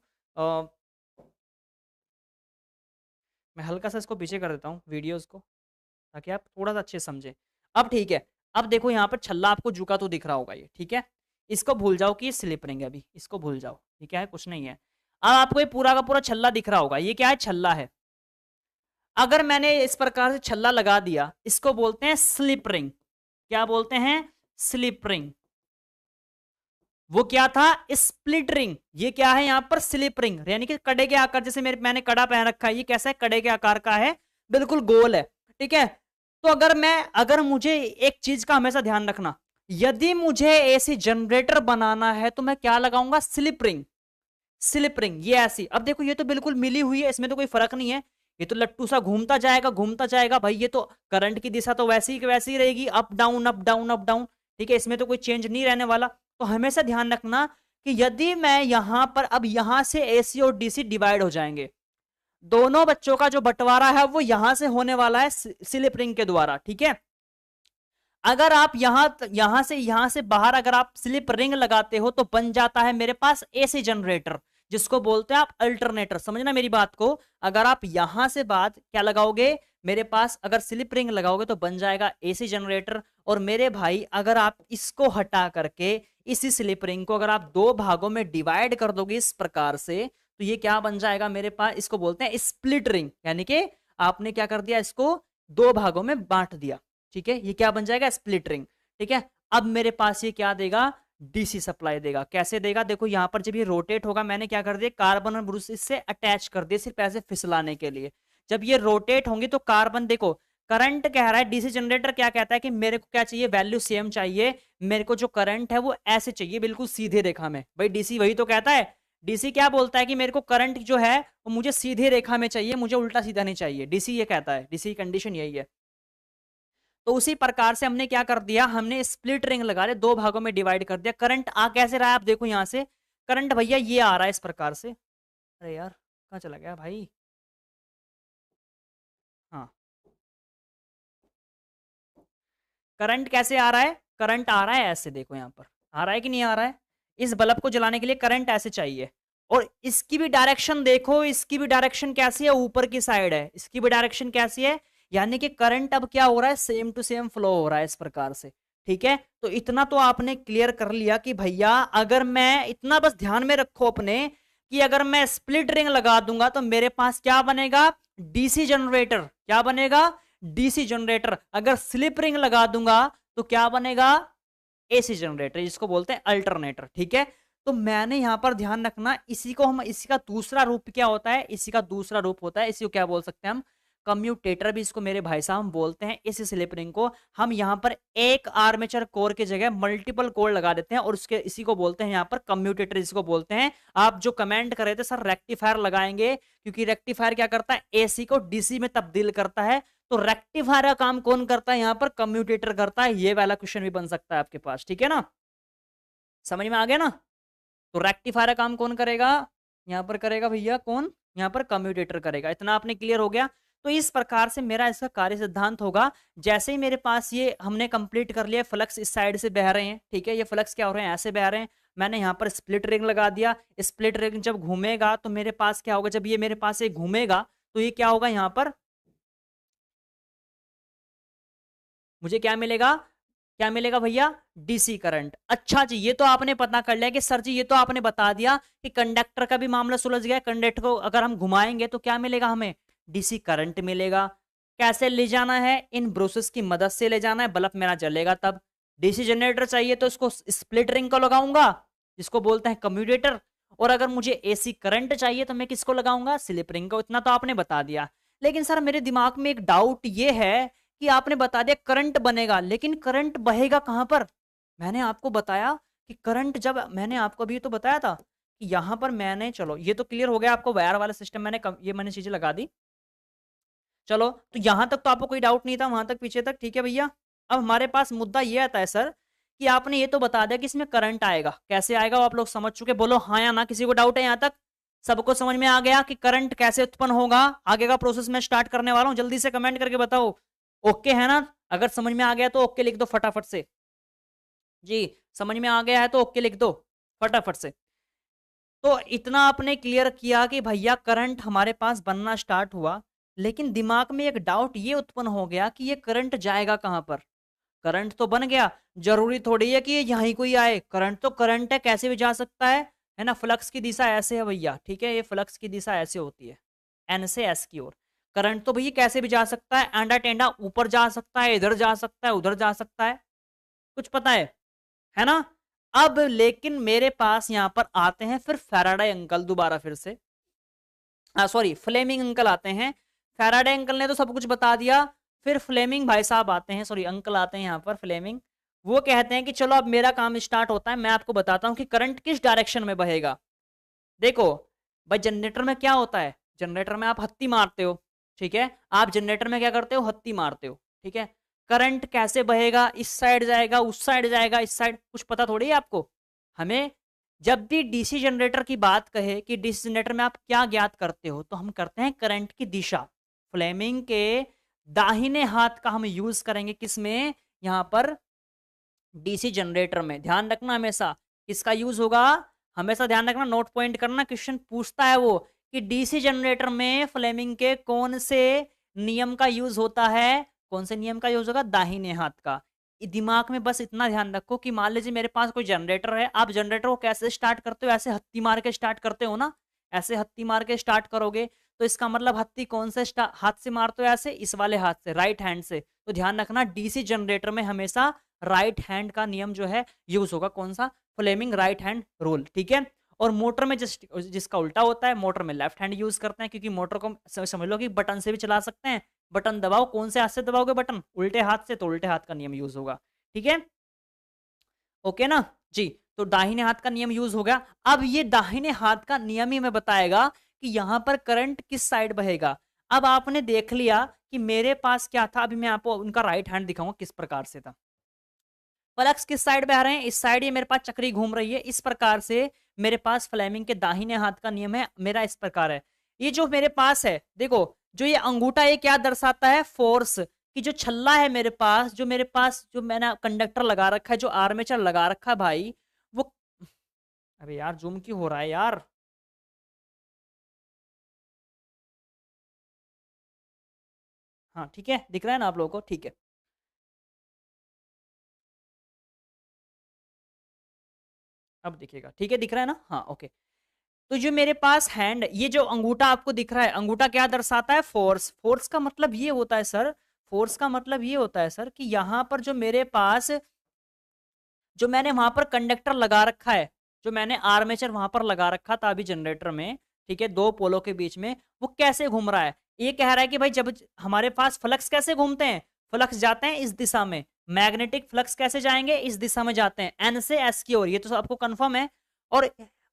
मैं हल्का सा इसको पीछे कर देता हूँ वीडियोस को, ताकि आप थोड़ा सा अच्छे समझें। अब ठीक है, अब देखो यहाँ पर छल्ला आपको झुका तो दिख रहा होगा ये। ठीक है, इसको भूल जाओ कि ये स्लिप रिंग है, अभी इसको भूल जाओ, ठीक है, कुछ नहीं है। अब आपको ये पूरा का पूरा छल्ला दिख रहा होगा, ये क्या है, छल्ला है। अगर मैंने इस प्रकार से छल्ला लगा दिया, इसको बोलते हैं स्लिप रिंग। क्या बोलते हैं, स्लिप रिंग। वो क्या था, स्प्लिट रिंग। ये क्या है यहाँ पर, स्लिप रिंग, यानी कि कड़े के आकार, जैसे मैंने कड़ा पहन रखा है, ये कैसा है, कड़े के आकार का है, बिल्कुल गोल है। ठीक है, तो अगर मुझे एक चीज का हमेशा ध्यान रखना, यदि मुझे एसी जनरेटर बनाना है तो मैं क्या लगाऊंगा, स्लिप रिंग। स्लिप रिंग ये ऐसी, अब देखो ये तो बिल्कुल मिली हुई है, इसमें तो कोई फर्क नहीं है, ये तो लट्टू सा घूमता जाएगा घूमता जाएगा भाई, ये तो करंट की दिशा तो वैसी की वैसी रहेगी, up down up down up down. ठीक है, इसमें तो कोई चेंज नहीं रहने वाला। तो हमेशा ध्यान रखना कि यदि मैं यहां पर, अब यहां से एसी और डीसी डिवाइड हो जाएंगे, दोनों बच्चों का जो बंटवारा है वो यहां से होने वाला है स्लिप रिंग के द्वारा। ठीक है, अगर आप यहां से बाहर अगर आप स्लिप रिंग लगाते हो तो बन जाता है मेरे पास एसी जनरेटर, जिसको बोलते हैं आप अल्टरनेटर। समझना मेरी बात को, अगर आप यहां से बात क्या लगाओगे, मेरे पास अगर स्लिप रिंग लगाओगे तो बन जाएगा एसी जनरेटर। और मेरे भाई अगर आप इसको हटा करके इसी स्लिप रिंग को अगर आप दो भागों में डिवाइड कर दोगे इस प्रकार से, तो ये क्या बन जाएगा मेरे पास, इसको बोलते हैं स्प्लिट रिंग, यानी कि आपने क्या कर दिया, इसको दो भागों में बांट दिया। ठीक है, ये क्या बन जाएगा, स्प्लिट रिंग। ठीक है, अब मेरे पास ये क्या देगा, डीसी सप्लाई देगा। कैसे देगा, देखो यहां पर जब ये रोटेट होगा, मैंने क्या कर दिया, कार्बन और ब्रूस इससे अटैच कर दिए, सिर्फ ऐसे फिसलाने के लिए। जब ये रोटेट होंगे तो कार्बन, देखो करंट कह रहा है, डीसी जनरेटर क्या कहता है कि मेरे को क्या चाहिए, वैल्यू सेम चाहिए, मेरे को जो करंट है वो ऐसे चाहिए, बिल्कुल सीधे रेखा में। भाई डीसी वही तो कहता है, डीसी क्या बोलता है कि मेरे को करंट जो है वो मुझे सीधे रेखा में चाहिए, मुझे उल्टा सीधा नहीं चाहिए, डीसी ये कहता है, डीसी की कंडीशन यही है। तो उसी प्रकार से हमने क्या कर दिया, हमने स्प्लिट रिंग लगा रहे, दो भागों में डिवाइड कर दिया। करंट आ कैसे रहा है, आप देखो यहां से करंट भैया ये आ रहा है इस प्रकार से। अरे यार कहाँ चला गया भाई, हाँ, करंट कैसे आ रहा है, करंट आ रहा है ऐसे, देखो यहाँ पर आ रहा है कि नहीं आ रहा है। इस बल्ब को जलाने के लिए करंट ऐसे चाहिए, और इसकी भी डायरेक्शन देखो, इसकी भी डायरेक्शन कैसी है, ऊपर की साइड है, इसकी भी डायरेक्शन कैसी है, यानी कि करंट अब क्या हो रहा है, सेम टू सेम फ्लो हो रहा है इस प्रकार से। ठीक है, तो इतना तो आपने क्लियर कर लिया कि भैया अगर मैं, इतना बस ध्यान में रखो अपने, कि अगर मैं स्प्लिट रिंग लगा दूंगा तो मेरे पास क्या बनेगा, डीसी जनरेटर। क्या बनेगा, डीसी जनरेटर। अगर स्लिप रिंग लगा दूंगा तो क्या बनेगा, एसी जनरेटर, जिसको बोलते हैं अल्टरनेटर। ठीक है, तो मैंने यहां पर ध्यान रखना, इसी को हम, इसी का दूसरा रूप क्या होता है, इसी का दूसरा रूप होता है, इसी को क्या बोल सकते हैं हम, कम्यूटेटर भी इसको मेरे भाई साहब हम बोलते हैं। इस स्लिप रिंग को हम यहाँ पर एक आर्मेचर कोर की जगह मल्टीपल कोर लगा देते हैं, और उसके इसी को बोलते हैं यहाँ पर कम्यूटेटर, इसको बोलते हैं। आप जो कमेंट कर रहे थे सर रेक्टिफायर लगाएंगे, क्योंकि रेक्टिफायर क्या करता है, एसी को डीसी में तब्दील करता है। तो रेक्टिफायर का काम कौन करता है, यहाँ पर कम्यूटेटर करता है। ये वाला क्वेश्चन भी बन सकता है आपके पास, ठीक है ना, समझ में आ गया ना। तो रेक्टिफायर का काम कौन करेगा, यहाँ पर करेगा भैया कौन, यहाँ पर कम्यूटेटर करेगा। इतना आपने क्लियर हो गया। तो इस प्रकार से मेरा इसका कार्य सिद्धांत होगा। जैसे ही मेरे पास ये हमने कंप्लीट कर लिया, फ्लक्स इस साइड से बह रहे हैं, ठीक है, ये फ्लक्स क्या हो रहे हैं, ऐसे बह रहे हैं। मैंने यहाँ पर स्प्लिट रिंग लगा दिया, स्प्लिट रिंग जब घूमेगा तो मेरे पास क्या होगा, जब ये मेरे पास ये घूमेगा तो ये क्या होगा, यहाँ पर मुझे क्या मिलेगा, क्या मिलेगा भैया? DC current. अच्छा जी, ये तो आपने पता कर लिया कि सर जी ये तो आपने बता दिया कि कंडक्टर का भी मामला सुलझ गया। कंडक्टर को अगर हम घुमाएंगे तो क्या मिलेगा हमें? डीसी करंट मिलेगा। कैसे ले जाना है? इन ब्रूसेस की मदद से ले जाना है, बल्ब मेरा जलेगा तब। डीसी जनरेटर चाहिए तो इसको स्प्लिट रिंग को लगाऊंगा, जिसको बोलते हैं कम्यूटेटर। और अगर मुझे एसी करंट चाहिए तो मैं किसको लगाऊंगा? स्लिप रिंग को। इतना तो आपने बता दिया। लेकिन सर मेरे दिमाग में एक डाउट ये है कि आपने बता दिया करंट बनेगा, लेकिन करंट बहेगा कहां पर? मैंने आपको बताया कि करंट, जब मैंने आपको अभी तो बताया था कि यहां पर मैंने, चलो ये तो क्लियर हो गया आपको, वायर वाला सिस्टम ये मैंने चीजें लगा दी। चलो तो यहां तक तो आपको कोई डाउट नहीं था, वहां तक पीछे तक ठीक है भैया। अब हमारे पास मुद्दा ये आता है सर कि आपने ये तो बता दिया कि इसमें करंट आएगा, कैसे आएगा वो आप लोग समझ चुके, बोलो हाँ या ना, किसी को डाउट है यहां तक? सबको समझ में आ गया कि करंट कैसे उत्पन्न होगा? आगे का प्रोसेस मैं स्टार्ट करने वाला हूं, जल्दी से कमेंट करके बताओ ओके है ना? अगर समझ में आ गया तो ओके लिख दो फटाफट से जी। समझ में आ गया है तो ओके लिख दो फटाफट से। तो इतना आपने क्लियर किया कि भैया करंट हमारे पास बनना स्टार्ट हुआ, लेकिन दिमाग में एक डाउट ये उत्पन्न हो गया कि ये करंट जाएगा कहां पर? करंट तो बन गया, जरूरी थोड़ी है कि ये यहीं कोई आए। करंट तो करंट है, कैसे भी जा सकता है ना? फ्लक्स की दिशा ऐसे है भैया, ठीक है, ये फ्लक्स की दिशा ऐसे होती है, एन से एस की ओर। करंट तो भैया कैसे भी जा सकता है, आंडा टेंडा ऊपर जा सकता है, इधर जा सकता है, उधर जा सकता है, कुछ पता है ना? अब लेकिन मेरे पास यहां पर आते हैं फिर फैराडे अंकल दोबारा फिर से, सॉरी फ्लेमिंग अंकल आते हैं। फैराडे अंकल ने तो सब कुछ बता दिया, फिर फ्लेमिंग भाई साहब आते हैं, सॉरी अंकल आते हैं यहाँ पर फ्लेमिंग। वो कहते हैं कि चलो अब मेरा काम स्टार्ट होता है, मैं आपको बताता हूँ कि करंट किस डायरेक्शन में बहेगा। देखो भाई, जनरेटर में क्या होता है? जनरेटर में आप हत्ती मारते हो, ठीक है, आप जनरेटर में क्या करते हो? हत्ती मारते हो, ठीक है। करंट कैसे बहेगा? इस साइड जाएगा, उस साइड जाएगा, इस साइड, कुछ पता थोड़ी है आपको। हमें जब भी डीसी जनरेटर की बात कहे कि डीसी जनरेटर में आप क्या ज्ञात करते हो, तो हम करते हैं करंट की दिशा। फ्लेमिंग के दाहिने हाथ का हम यूज करेंगे किसमें? यहां पर डीसी जनरेटर में। ध्यान रखना हमेशा किसका यूज होगा, हमेशा ध्यान रखना, नोट पॉइंट करना, क्वेश्चन पूछता है वो कि डीसी जनरेटर में फ्लेमिंग के कौन से नियम का यूज होता है? कौन से नियम का यूज होगा? दाहिने हाथ का। दिमाग में बस इतना ध्यान रखो कि मान लीजिए मेरे पास कोई जनरेटर है, आप जनरेटर को कैसे स्टार्ट करते हो? ऐसे हत्ती मार के स्टार्ट करते हो ना, ऐसे हत्ती मार के स्टार्ट करोगे तो इसका मतलब हत्ती कौन से हाथ से मारते हो? ऐसे, इस वाले हाथ से, राइट हैंड से। तो ध्यान रखना डीसी जनरेटर में हमेशा राइट हैंड का नियम जो है यूज होगा। कौन सा? फ्लेमिंग राइट हैंड रूल, ठीक है। और मोटर में जिसका उल्टा होता है, मोटर में लेफ्ट हैंड यूज करते हैं, क्योंकि मोटर को समझ लो कि बटन से भी चला सकते हैं। बटन दबाओ, कौन से हाथ से दबाओगे बटन? उल्टे हाथ से, तो उल्टे हाथ का नियम यूज होगा, ठीक है, ओके ना जी। तो दाहिने हाथ का नियम यूज हो गया। अब ये दाहिने हाथ का नियम ही हमें बताएगा कि यहां पर करंट किस साइड बहेगा। अब आपने देख लिया कि मेरे पास क्या था, अभी मैं आपको उनका राइट हैंड दिखाऊंगा किस प्रकार से था। फ्लक्स किस साइड बह रहे हैं? इस साइड, ये मेरे पास चक्री घूम रही है इस प्रकार से। मेरे पास फ्लेमिंग के दाहिने हाथ का नियम है मेरा इस प्रकार है। ये जो मेरे पास है, देखो जो ये अंगूठा, ये क्या दर्शाता है? फोर्स। कि जो छल्ला है मेरे पास, जो मैंने कंडक्टर लगा रखा है, जो आर्मेचर लगा रखा है भाई, वो, अबे यार जूम क्यों हो रहा है यार? हाँ ठीक है, दिख रहा है ना आप लोगों को? ठीक है, अब दिखेगा, ठीक है, दिख रहा है ना? हाँ ओके। तो जो मेरे पास हैंड, ये जो अंगूठा आपको दिख रहा है, अंगूठा क्या दर्शाता है? फोर्स। फोर्स का मतलब ये होता है सर, फोर्स का मतलब ये होता है सर कि यहां पर जो मेरे पास, जो मैंने वहां पर कंडक्टर लगा रखा है, जो मैंने आर्मेचर वहां पर लगा रखा था अभी जनरेटर में, ठीक है, दो पोलों के बीच में, वो कैसे घूम रहा है? ये कह रहा है कि भाई जब हमारे पास फ्लक्स कैसे घूमते हैं? फ्लक्स जाते हैं इस दिशा में, मैग्नेटिक फ्लक्स कैसे जाएंगे? इस दिशा में जाते हैं, एन से एस की ओर, ये तो आपको कंफर्म है। और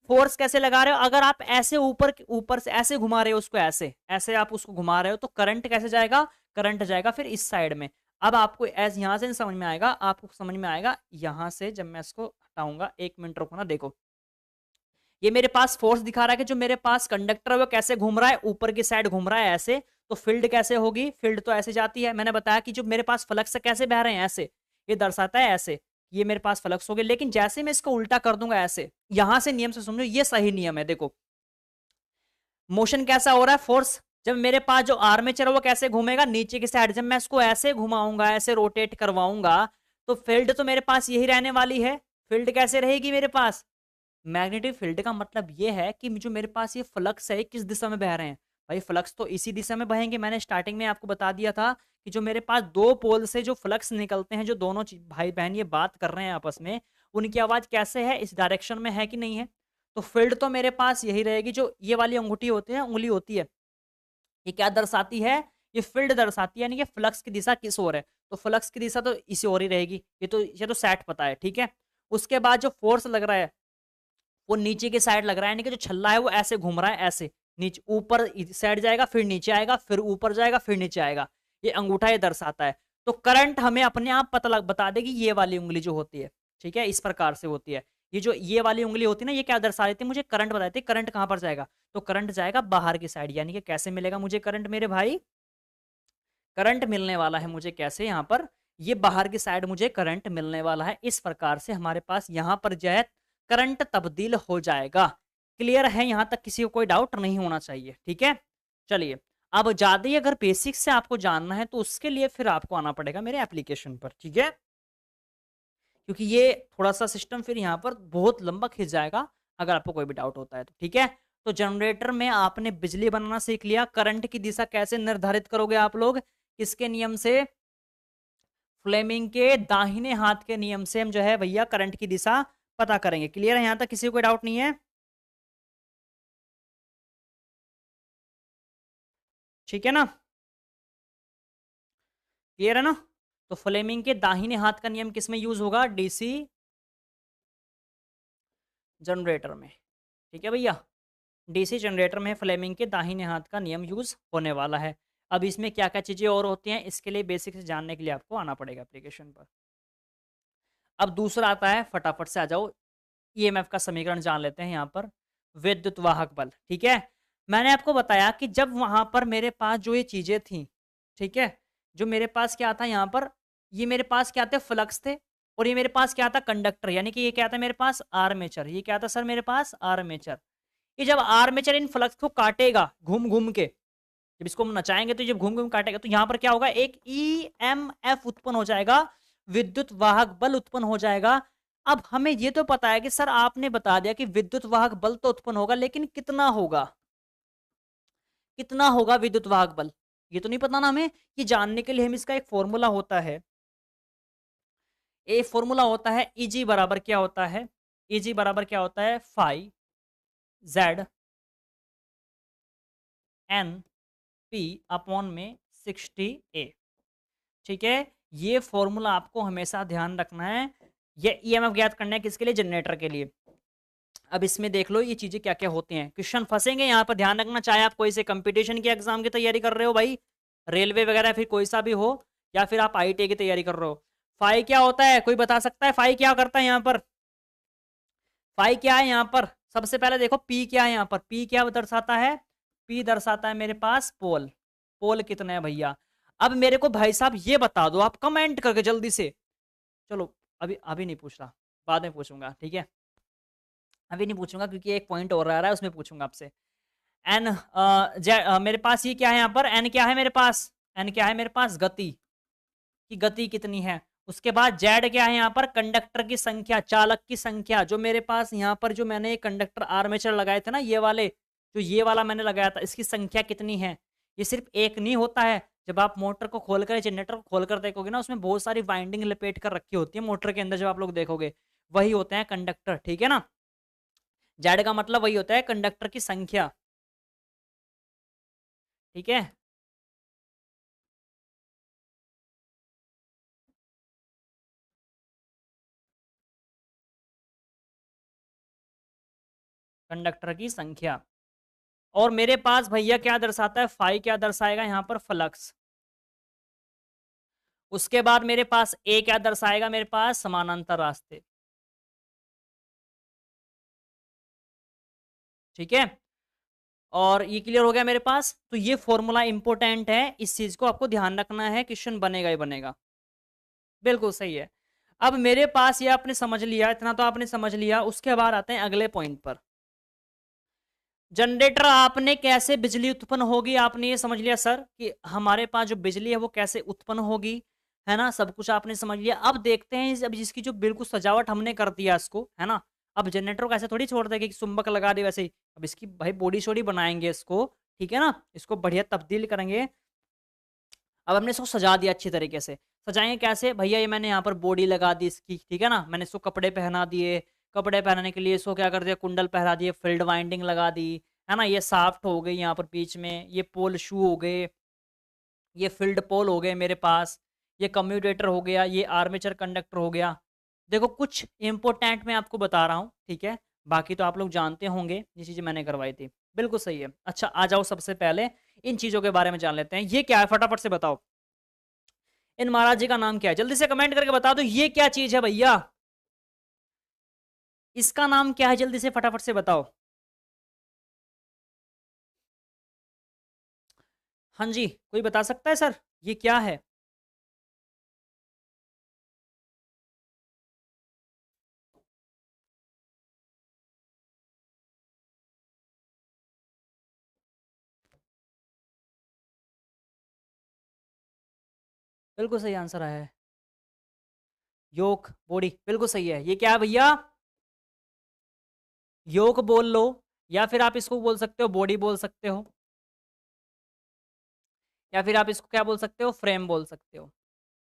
फोर्स कैसे लगा रहे हो? अगर आप ऐसे ऊपर ऊपर से ऐसे घुमा रहे हो उसको, ऐसे ऐसे आप उसको घुमा रहे हो, तो करंट कैसे जाएगा? करंट जाएगा फिर इस साइड में। अब आपको एज यहां से समझ में आएगा, आपको समझ में आएगा यहां से, जब मैं इसको हटाऊंगा, एक मिनट रुको ना, देखो ये मेरे पास फोर्स दिखा रहा है कि जो मेरे पास कंडक्टर है वो कैसे घूम रहा है? ऊपर की साइड घूम रहा है ऐसे। तो फील्ड कैसे होगी? फील्ड तो ऐसे जाती है। मैंने बताया कि जो मेरे पास फ्लक्स कैसे बह रहे हैं, ऐसे, ये दर्शाता है ऐसे, ये मेरे पास फ्लक्स हो गए। लेकिन जैसे मैं इसको उल्टा कर दूंगा ऐसे, यहां से नियम से समझो, ये सही नियम है। देखो मोशन कैसा हो रहा है? फोर्स, जब मेरे पास जो आर्मेचर है वो कैसे घूमेगा? नीचे की साइड। जब मैं इसको ऐसे घुमाऊंगा, ऐसे रोटेट करवाऊंगा, तो फील्ड तो मेरे पास यही रहने वाली है। फील्ड कैसे रहेगी मेरे पास? मैग्नेटिक फील्ड का मतलब ये है कि जो मेरे पास ये फ्लक्स है किस दिशा में बह रहे हैं। भाई फ्लक्स तो इसी दिशा में बहेंगे। मैंने स्टार्टिंग में आपको बता दिया था कि जो मेरे पास दो पोल से जो फ्लक्स निकलते हैं, जो दोनों भाई बहन ये बात कर रहे हैं आपस में, उनकी आवाज कैसे है, इस डायरेक्शन में है कि नहीं है। तो फील्ड तो मेरे पास यही रहेगी। जो ये वाली अंगूठी होती है, उंगली होती है, ये क्या दर्शाती है? ये फील्ड दर्शाती है, यानी कि फ्लक्स की दिशा किस ओर है। तो फ्लक्स की दिशा तो इसी ओर ही रहेगी। ये तो सेट पता है, ठीक है। उसके बाद जो फोर्स लग रहा है वो नीचे की साइड लग रहा है, यानी कि जो छल्ला है वो ऐसे घूम रहा है, ऐसे नीचे ऊपर साइड जाएगा, फिर नीचे आएगा, फिर ऊपर जाएगा, फिर नीचे आएगा। ये अंगूठा ये दर्शाता है। तो करंट हमें अपने आप पता बता देगी ये वाली उंगली जो होती है, ठीक है, इस प्रकार से होती है। ये जो ये वाली उंगली होती है ना, ये क्या दर्शा देती है? मुझे करंट बता देती है। करंट कहां पर जाएगा? तो करंट जाएगा बाहर की साइड। यानी कि कैसे मिलेगा मुझे करंट मेरे भाई? करंट मिलने वाला है मुझे कैसे? यहाँ पर ये बाहर की साइड मुझे करंट मिलने वाला है। इस प्रकार से हमारे पास यहाँ पर जो है करंट तब्दील हो जाएगा। क्लियर है? यहाँ तक किसी को कोई डाउट नहीं होना चाहिए, ठीक है। चलिए, अब ज्यादा ही अगर बेसिक से आपको जानना है तो उसके लिए फिर आपको आना पड़ेगा मेरे एप्लीकेशन पर, ठीक है, क्योंकि ये थोड़ा सा सिस्टम फिर यहाँ पर बहुत लंबा खिंच जाएगा अगर आपको कोई भी डाउट होता है तो, ठीक है। तो जनरेटर में आपने बिजली बनाना सीख लिया। करंट की दिशा कैसे निर्धारित करोगे आप लोग? किसके नियम से? फ्लेमिंग के दाहिने हाथ के नियम से हम जो है भैया करंट की दिशा पता करेंगे। क्लियर है? यहां तक किसी को कोई डाउट नहीं है? ठीक है ना? क्लियर है ना? तो फ्लेमिंग के दाहिने हाथ का नियम किसमें यूज होगा? डीसी जनरेटर में, ठीक है भैया। डीसी जनरेटर में फ्लेमिंग के दाहिने हाथ का नियम यूज होने वाला है। अब इसमें क्या क्या चीजें और होती हैं, इसके लिए बेसिक से जानने के लिए आपको आना पड़ेगा एप्लीकेशन पर। अब दूसरा आता है, फटाफट से आ जाओ, ईएमएफ का समीकरण जान लेते हैं यहाँ पर। विद्युत वाहक बल, ठीक है। मैंने आपको बताया कि जब वहां पर मेरे पास जो ये चीजें थी, ठीक है, जो मेरे पास क्या था यहाँ पर, ये मेरे पास क्या थे? फ्लक्स थे। और ये मेरे पास क्या था? कंडक्टर, यानी कि ये क्या था मेरे पास? आर्मेचर। ये क्या था सर मेरे पास? आर्मेचर। ये जब आर्मेचर इन फ्लक्स को काटेगा घूम घूम के, जब इसको हम नचाएंगे तो जब घूम घूम काटेगा तो यहाँ पर क्या होगा? एक ईएमएफ उत्पन्न हो जाएगा, विद्युत वाहक बल उत्पन्न हो जाएगा। अब हमें ये तो पता है कि सर आपने बता दिया कि विद्युत वाहक बल तो उत्पन्न होगा, लेकिन कितना होगा? कितना होगा विद्युत वाहक बल? ये तो नहीं पता ना हमें। ये जानने के लिए हम इसका एक फॉर्मूला होता है, ए फॉर्मूला होता है ईजी बराबर क्या होता है? ईजी बराबर क्या होता है? Phi Z N P upon में 60 ए, ठीक है। ये फॉर्मूला आपको हमेशा ध्यान रखना है। ये ईएमएफ ज्ञात करना है किसके लिए? जनरेटर के लिए। अब इसमें देख लो ये चीजें क्या क्या होती हैं। क्वेश्चन फंसेंगे यहाँ पर, ध्यान रखना। चाहे आप कोई से कंपटीशन के एग्जाम की तैयारी कर रहे हो भाई, रेलवे वगैरह, फिर कोई सा भी हो, या फिर आप आईटीआई की तैयारी कर रहे हो। फाई क्या होता है? कोई बता सकता है फाई क्या करता है यहाँ पर? फाई क्या है यहाँ पर? सबसे पहले देखो पी क्या है यहाँ पर? पी क्या दर्शाता है? पी दर्शाता है मेरे पास पोल। पोल कितने हैं भैया? अब मेरे को भाई साहब ये बता दो आप कमेंट करके जल्दी से। चलो अभी अभी नहीं पूछ रहा, बाद में पूछूंगा, ठीक है। अभी नहीं पूछूंगा क्योंकि एक पॉइंट और आ रहा है, उसमें पूछूंगा आपसे। एन मेरे पास ये क्या है यहाँ पर? एन क्या है मेरे पास? एन क्या है मेरे पास? गति की गति कितनी है। उसके बाद जेड क्या है यहाँ पर? कंडक्टर की संख्या, चालक की संख्या। जो मेरे पास यहाँ पर जो मैंने कंडक्टर आर्मेचर लगाए थे ना, ये वाले, जो ये वाला मैंने लगाया था, इसकी संख्या कितनी है। ये सिर्फ एक नहीं होता है। जब आप मोटर को खोलकर, जनरेटर को खोलकर देखोगे ना, उसमें बहुत सारी वाइंडिंग लपेट कर रखी होती है मोटर के अंदर, जब आप लोग देखोगे वही होते हैं कंडक्टर, ठीक है ना। जेड का मतलब वही होता है कंडक्टर की संख्या, ठीक है। कंडक्टर की संख्या। और मेरे पास भैया क्या दर्शाता है? फाई क्या दर्शाएगा यहाँ पर? फ्लक्स। उसके बाद मेरे पास ए क्या दर्शाएगा? मेरे पास समानांतर रास्ते, ठीक है। और ये क्लियर हो गया मेरे पास। तो ये फॉर्मूला इंपॉर्टेंट है, इस चीज को आपको ध्यान रखना है, क्वेश्चन बनेगा ही बनेगा। बिल्कुल सही है। अब मेरे पास ये आपने समझ लिया, इतना तो आपने समझ लिया। उसके बाद आते हैं अगले पॉइंट पर। जनरेटर आपने कैसे बिजली उत्पन्न होगी आपने ये समझ लिया सर, कि हमारे पास जो बिजली है वो कैसे उत्पन्न होगी। है ना? सब कुछ आपने समझ लिया। अब देखते हैं अब इसकी जो बिल्कुल सजावट हमने कर दिया इसको, है ना? अब जनरेटर को ऐसे थोड़ी छोड़ देंगे कि चुंबक लगा दिया वैसे ही। अब इसकी भाई बॉडी-शॉडी बनाएँगे इसको, ठीक है ना? इसको बढ़िया तब्दील करेंगे। अब हमने इसको सजा दिया अच्छी तरीके से। सजाएँगे कैसे? भैया ये मैंने यहाँ पर बॉडी लगा दी इसकी, ठीक है ना? मैंने इसको कपड़े पहना दिए, कपड़े पहनाने के लिए इसको क्या कर दिया कुंडल पहना दिए, फ़ील्ड वाइंडिंग लगा दी, है ना? ये शाफ्ट हो गई यहाँ पर बीच में, ये पोल शू हो गए, ये फ़ील्ड पोल हो गए मेरे पास, ये कम्यूटेटर हो गया, ये आर्मेचर कंडक्टर हो गया। देखो कुछ इम्पोर्टेंट मैं आपको बता रहा हूँ, ठीक है? बाकी तो आप लोग जानते होंगे, ये चीज़ें मैंने करवाई थी। बिल्कुल सही है। अच्छा आ जाओ सबसे पहले इन चीज़ों के बारे में जान लेते हैं। ये क्या है फटाफट से बताओ? इन महाराज जी का नाम क्या है? जल्दी से कमेंट करके बता दो ये क्या चीज़ है भैया? इसका नाम क्या है? जल्दी से फटाफट से बताओ। हाँ जी, कोई बता सकता है सर? ये क्या है? बिल्कुल सही आंसर आया है। योक, बॉडी, बिल्कुल सही है। ये क्या है भैया? योक बोल लो या फिर आप इसको बोल सकते हो बॉडी बोल सकते हो या फिर आप इसको क्या बोल सकते हो फ्रेम बोल सकते हो,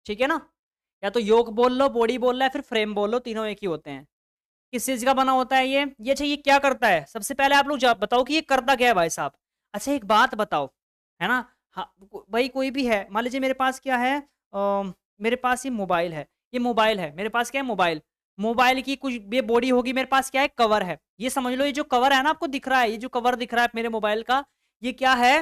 ठीक है ना? या तो योक बोल लो, बॉडी बोल लो या फिर फ्रेम बोल लो, तीनों एक ही होते हैं। किस चीज़ का बना होता है ये? ये अच्छा ये क्या करता है? सबसे पहले आप लोग बताओ कि ये करता क्या है भाई साहब? अच्छा एक बात बताओ, है ना? हाँ, भाई कोई भी है, मान लीजिए मेरे पास क्या है मेरे पास ये मोबाइल है, ये मोबाइल है, मेरे पास क्या है मोबाइल। मोबाइल की कुछ ये बॉडी होगी, मेरे पास क्या है कवर है। ये समझ लो ये जो कवर है ना आपको दिख रहा है, ये जो कवर दिख रहा है मेरे मोबाइल का, ये क्या है?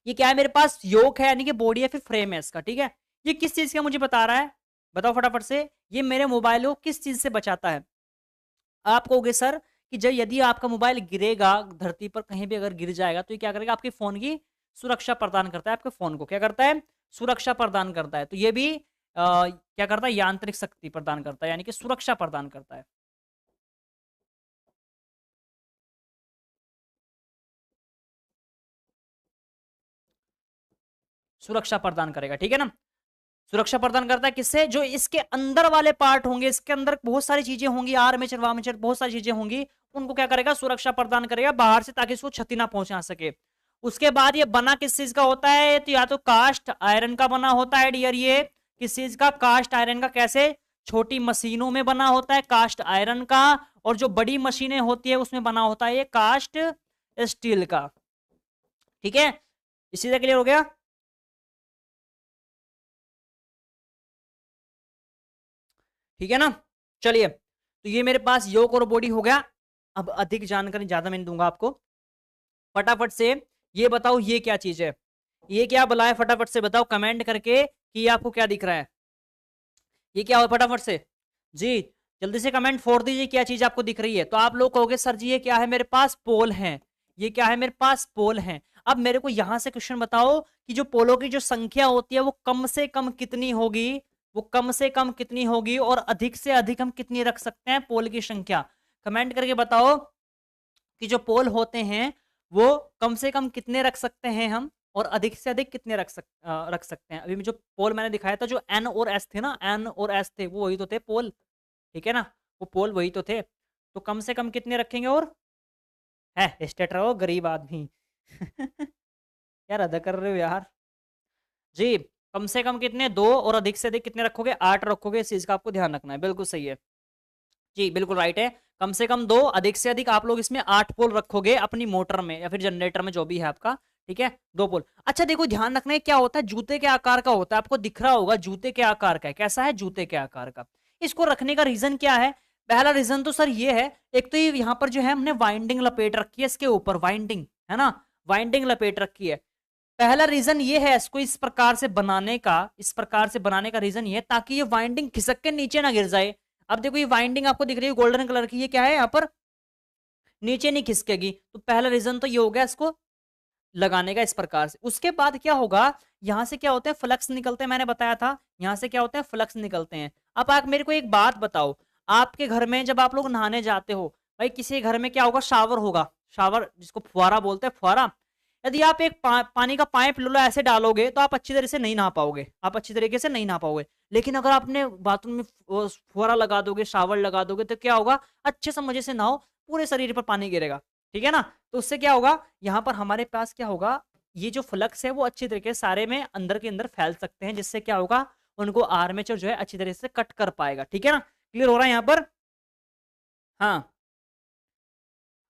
ये क्या है मेरे पास योक है यानी कि बॉडी है फिर फ्रेम है इसका, ठीक है? ये किस चीज़ का मुझे बता रहा है? बताओ फटाफट से, ये मेरे मोबाइल को किस चीज़ से बचाता है? आप कहोगे सर कि जब यदि आपका मोबाइल गिरेगा धरती पर कहीं भी अगर गिर जाएगा तो ये क्या करेगा आपके फ़ोन की सुरक्षा प्रदान करता है आपके फ़ोन को क्या करता है सुरक्षा प्रदान करता है तो ये भी क्या करता है यांत्रिक शक्ति प्रदान करता है यानी कि सुरक्षा प्रदान करता है सुरक्षा प्रदान करेगा ठीक है ना सुरक्षा प्रदान करता है किससे जो इसके अंदर वाले पार्ट होंगे इसके अंदर बहुत सारी चीजें होंगी आर्मेचर वार्मेचर बहुत सारी चीजें होंगी उनको क्या करेगा सुरक्षा प्रदान करेगा बाहर से ताकि इसको क्षति ना पहुंचा सके उसके बाद ये बना किस चीज का होता है तो या तो कास्ट आयरन का बना होता है डियर ये किस चीज का कास्ट आयरन का कैसे छोटी मशीनों में बना होता है कास्ट आयरन का और जो बड़ी मशीनें होती है उसमें बना होता है ये कास्ट स्टील का ठीक है इसी से क्लियर हो गया ठीक है ना चलिए तो ये मेरे पास योक और बॉडी हो गया अब अधिक जानकारी ज्यादा मैं नहीं दूंगा आपको फटाफट से ये बताओ ये क्या चीज है ये क्या बुलाए फटाफट से बताओ कमेंट करके कि ये आपको क्या दिख रहा है ये क्या हो फटाफट से जी जल्दी से कमेंट फोड़ दीजिए क्या चीज आपको दिख रही है तो आप लोग कहोगे सर जी ये क्या है मेरे पास पोल है ये क्या है मेरे पास पोल है अब मेरे को यहां से क्वेश्चन बताओ कि जो पोलों की जो संख्या होती है वो कम से कम कितनी होगी वो कम से कम कितनी होगी और अधिक से अधिक हम कितनी रख सकते हैं पोल की संख्या कमेंट करके बताओ कि जो पोल होते हैं वो कम से कम कितने रख सकते हैं हम और अधिक से अधिक कितने रख सकते हैं अभी जो पोल मैंने दिखाया था जो एन और एस थे ना एन और एस थे वो वही तो थे पोल ठीक है ना वो पोल वही तो थे तो कम से कम कितने रखेंगे और है स्टेट रहो गरीब आदमी यार अदा कर रहे हो यार जी कम से कम कितने दो और अधिक से अधिक कितने रखोगे 8 रखोगे इस चीज का आपको ध्यान रखना है बिल्कुल सही है जी बिल्कुल राइट है कम से कम दो अधिक से अधिक आप लोग इसमें 8 पोल रखोगे अपनी मोटर में या फिर जनरेटर में जो भी है आपका ठीक है 2 पोल अच्छा देखो ध्यान रखना है क्या होता है जूते के आकार का होता है आपको दिख रहा होगा जूते के आकार का है कैसा है जूते के आकार का इसको रखने का रीजन क्या है पहला रीजन तो सर ये है एक तो ये यहाँ पर जो है हमने वाइंडिंग लपेट रखी है इसके ऊपर वाइंडिंग है ना वाइंडिंग लपेट रखी है पहला रीजन ये है इसको इस प्रकार से बनाने का रीजन ये है ताकि ये वाइंडिंग खिसक के नीचे ना गिर जाए अब देखो ये वाइंडिंग आपको दिख रही है गोल्डन कलर की ये क्या है यहाँ पर नीचे नहीं खिसकेगी तो पहला रीजन तो ये हो गया इसको लगाने का इस प्रकार से उसके बाद क्या होगा यहाँ से क्या होते हैं फ्लक्स निकलते हैं मैंने बताया था यहाँ से क्या होते हैं फ्लक्स निकलते हैं अब आप मेरे को एक बात बताओ आपके घर में जब आप लोग नहाने जाते हो भाई किसी घर में क्या होगा शावर होगा शावर जिसको फुहारा बोलते हैं फुहारा यदि आप एक पानी का पाइप लो ऐसे डालोगे तो आप अच्छी तरह से नहीं नहा पाओगे, आप अच्छी तरीके से नहीं नहा पाओगे। लेकिन अगर आपने बाथरूम में फुहारा लगा दोगे, शावर लगा दोगे, तो क्या होगा, अच्छे से मजे से नहाओ, पूरे शरीर पर पानी गिरेगा, ठीक है ना। तो उससे क्या होगा, यहाँ पर हमारे पास क्या होगा, ये जो फ्लक्स है वो अच्छी तरीके से सारे में अंदर के अंदर फैल सकते हैं, जिससे क्या होगा, उनको आर्मेचर जो है अच्छी तरह से कट कर पाएगा, ठीक है ना। क्लियर हो रहा है यहाँ पर? हाँ।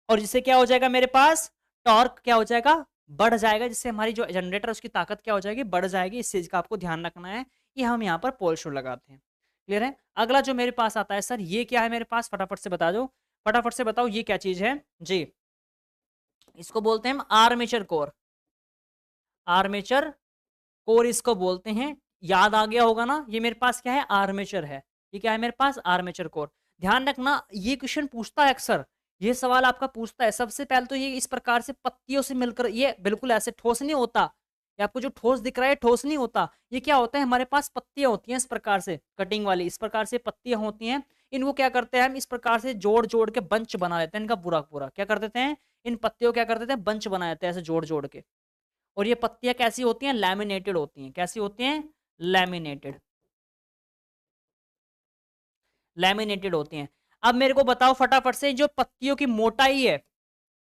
और जिससे क्या हो जाएगा, मेरे पास टॉर्क क्या हो जाएगा, बढ़ जाएगा, जिससे हमारी जो जनरेटर उसकी ताकत क्या हो जाएगी, बढ़ जाएगी। इस चीज का आपको ध्यान रखना है। ये हम यहाँ पर पोल शू लगाते हैं। क्लियर है? अगला जो मेरे पास आता है, सर ये क्या है मेरे पास, फटाफट से बता दो, फटाफट से बताओ ये क्या चीज है जी। इसको बोलते हैं हम आर्मेचर कोर, आर्मेचर कोर इसको बोलते हैं। याद आ गया होगा ना, ये मेरे पास क्या है, आर्मेचर है। ये क्या है मेरे पास, आर्मेचर कोर। ध्यान रखना, ये क्वेश्चन पूछता है अक्सर, ये सवाल आपका पूछता है। सबसे पहले तो ये इस प्रकार से पत्तियों से मिलकर, ये बिल्कुल ऐसे ठोस नहीं होता, ये आपको जो ठोस दिख रहा है ठोस नहीं होता। ये क्या होता है, हमारे पास पत्तियां होती हैं इस प्रकार से, कटिंग वाली इस प्रकार से पत्तियां होती हैं। इनको क्या करते हैं हम, इस प्रकार से जोड़ जोड़ के बंच बना लेते हैं इनका, पूरा पूरा क्या कर देते हैं, इन पत्तियों क्या कर देते हैं, बंच बना देते हैं ऐसे जोड़ जोड़ के। और ये पत्तियां कैसी होती हैं, लैमिनेटेड होती हैं। कैसी होती हैं, लैमिनेटेड, लैमिनेटेड होती हैं। अब मेरे को बताओ फटाफट से, जो पत्तियों की मोटाई है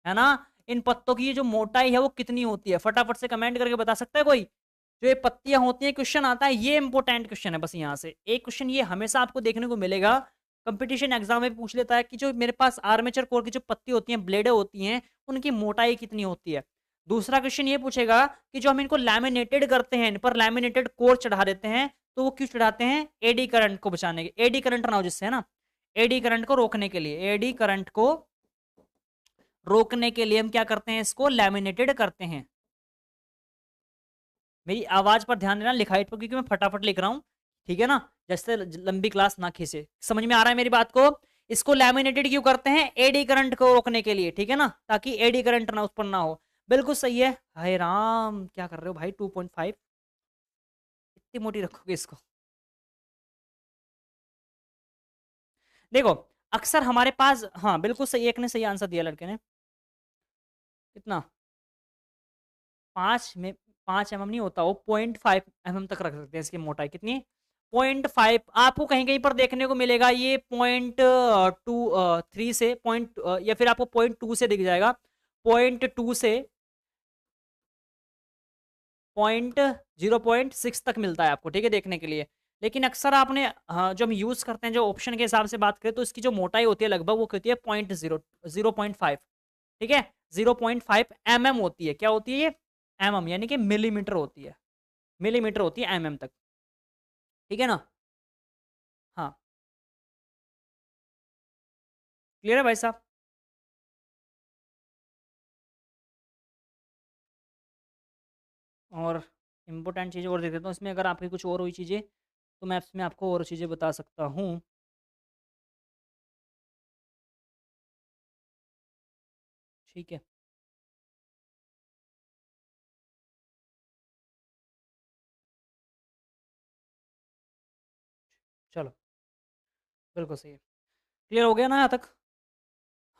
ना, इन पत्तों की जो मोटाई है वो कितनी होती है, फटाफट से कमेंट करके बता सकता है कोई। जो ये पत्तियां होती हैं, क्वेश्चन आता है, ये इंपॉर्टेंट क्वेश्चन है। बस यहाँ से एक क्वेश्चन ये हमेशा आपको देखने को मिलेगा, कंपटीशन एग्जाम में पूछ लेता है कि जो मेरे पास आर्मेचर कोर की जो पत्ती होती हैं, ब्लेडें होती हैं, उनकी मोटाई कितनी होती है। दूसरा क्वेश्चन ये पूछेगा कि जो हम इनको लैमिनेटेड करते हैं, इन पर लैमिनेटेड कोर चढ़ा देते हैं, तो वो क्यों चढ़ाते हैं, एडी करंट को बचाने के, एडी करंट ना हो जिससे, है ना, एडी करंट को रोकने के लिए, एडी करंट को रोकने के लिए हम क्या करते हैं, इसको लैमिनेटेड करते हैं। मेरी आवाज पर ध्यान देना, लिखाई पर, क्योंकि मैं फटाफट लिख रहा हूं, ठीक है ना, जैसे लंबी क्लास ना खींचे। समझ में आ रहा है मेरी बात को? इसको लैमिनेटेड क्यों करते हैं, एडी करंट को रोकने के लिए, ठीक है ना, ताकि एडी करंट ना उत्पन्न ना हो। बिल्कुल सही है। हाय राम, क्या कर रहे हो भाई, 2.5 इतनी मोटी रखोगे इसको। देखो, अक्सर हमारे पास, हाँ बिल्कुल सही, एक ने सही आंसर दिया लड़के ने। कितना, 5 में 5 mm नहीं होता, वो 0.5 mm तक रख सकते हैं इसकी मोटाई। कितनी, 0.5। आपको कहीं कहीं पर देखने को मिलेगा ये 0.23 से पॉइंट, या फिर आपको 0.2 से दिख जाएगा, 0.2 से 0.6 तक मिलता है आपको, ठीक है, देखने के लिए। लेकिन अक्सर आपने, हाँ, जो हम यूज करते हैं, जो ऑप्शन के हिसाब से बात करें, तो इसकी जो मोटाई होती है लगभग वो होती है 0.5, ठीक है, 0.5 mm होती है। क्या होती है ये, mm, यानी कि मिलीमीटर होती है, मिलीमीटर होती है mm तक, ठीक है ना। हाँ, क्लियर है भाई साहब? और इम्पोर्टेंट चीज़ें और देख देता हूँ इसमें, अगर आपकी कुछ और हुई चीज़ें तो मैं इसमें आपको और चीज़ें बता सकता हूँ। ठीक है, चलो, बिल्कुल सही है। क्लियर हो गया ना यहाँ तक?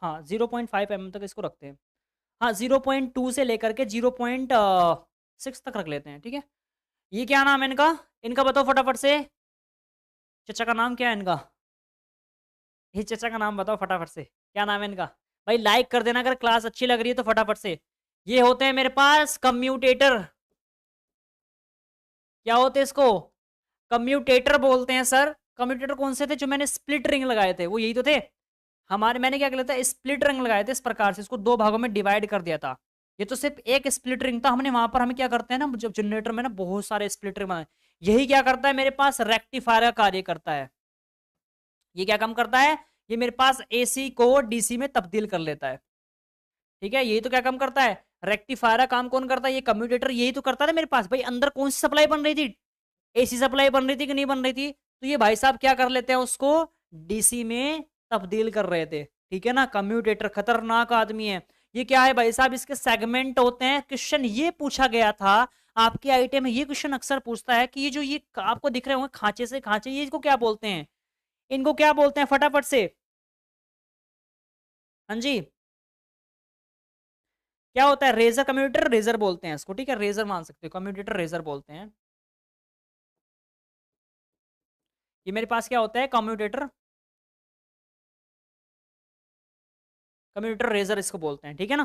हाँ, 0.5 mm तक इसको रखते हैं। हाँ, 0.2 से लेकर के 0.6 तक रख लेते हैं, ठीक है। ये क्या नाम है इनका, इनका बताओ फटाफट से, चचा का नाम क्या है इनका, ये चचा का नाम बताओ फटाफट से, क्या नाम है इनका। भाई लाइक कर देना अगर क्लास अच्छी लग रही है तो फटाफट से। ये होते हैं मेरे पास कम्यूटेटर। क्या होते हैं इसको, कम्यूटेटर बोलते हैं सर। कम्यूटेटर कौन से थे, जो मैंने स्प्लिट रिंग लगाए थे वो यही तो थे हमारे। मैंने क्या किया था, स्प्लिट रिंग लगाए थे इस प्रकार से, इसको दो भागों में डिवाइड कर दिया था। ये तो सिर्फ एक स्प्लिट रिंग था, हमने वहां पर हमें क्या करते हैं ना, जब जनरेटर में ना बहुत सारे स्प्लिट रिंग बनाए, यही क्या करता है मेरे पास, रेक्टिफायर का कार्य करता है। ये क्या काम करता है, ये मेरे पास एसी को डीसी में तब्दील कर लेता है, ठीक है। यही तो क्या काम करता है, रेक्टिफायर का काम कौन करता है, ये कम्यूटेटर यही तो करता है मेरे पास। भाई अंदर कौन सी सप्लाई बन रही थी, एसी सप्लाई बन रही थी कि नहीं बन रही थी, तो ये भाई साहब क्या कर लेते हैं, उसको डीसी में तब्दील कर रहे थे, ठीक है ना। कम्यूटेटर खतरनाक आदमी है। ये क्या है भाई साहब, इसके सेगमेंट होते हैं। क्वेश्चन ये पूछा गया था आपके आईटी में, ये क्वेश्चन अक्सर पूछता है कि ये जो ये आपको दिख रहे होंगे खांचे से खांचे, ये इसको क्या बोलते हैं, इनको क्या बोलते हैं फटाफट से। हाँ जी, क्या होता है, रेजर कम्यूटेटर रेजर बोलते हैं इसको, ठीक है, रेजर मान सकते हो, कम्यूटेटर रेजर बोलते हैं। ये मेरे पास क्या होता है, कम्यूटेटर, कम्यूटेटर रेजर इसको बोलते हैं, ठीक है ना,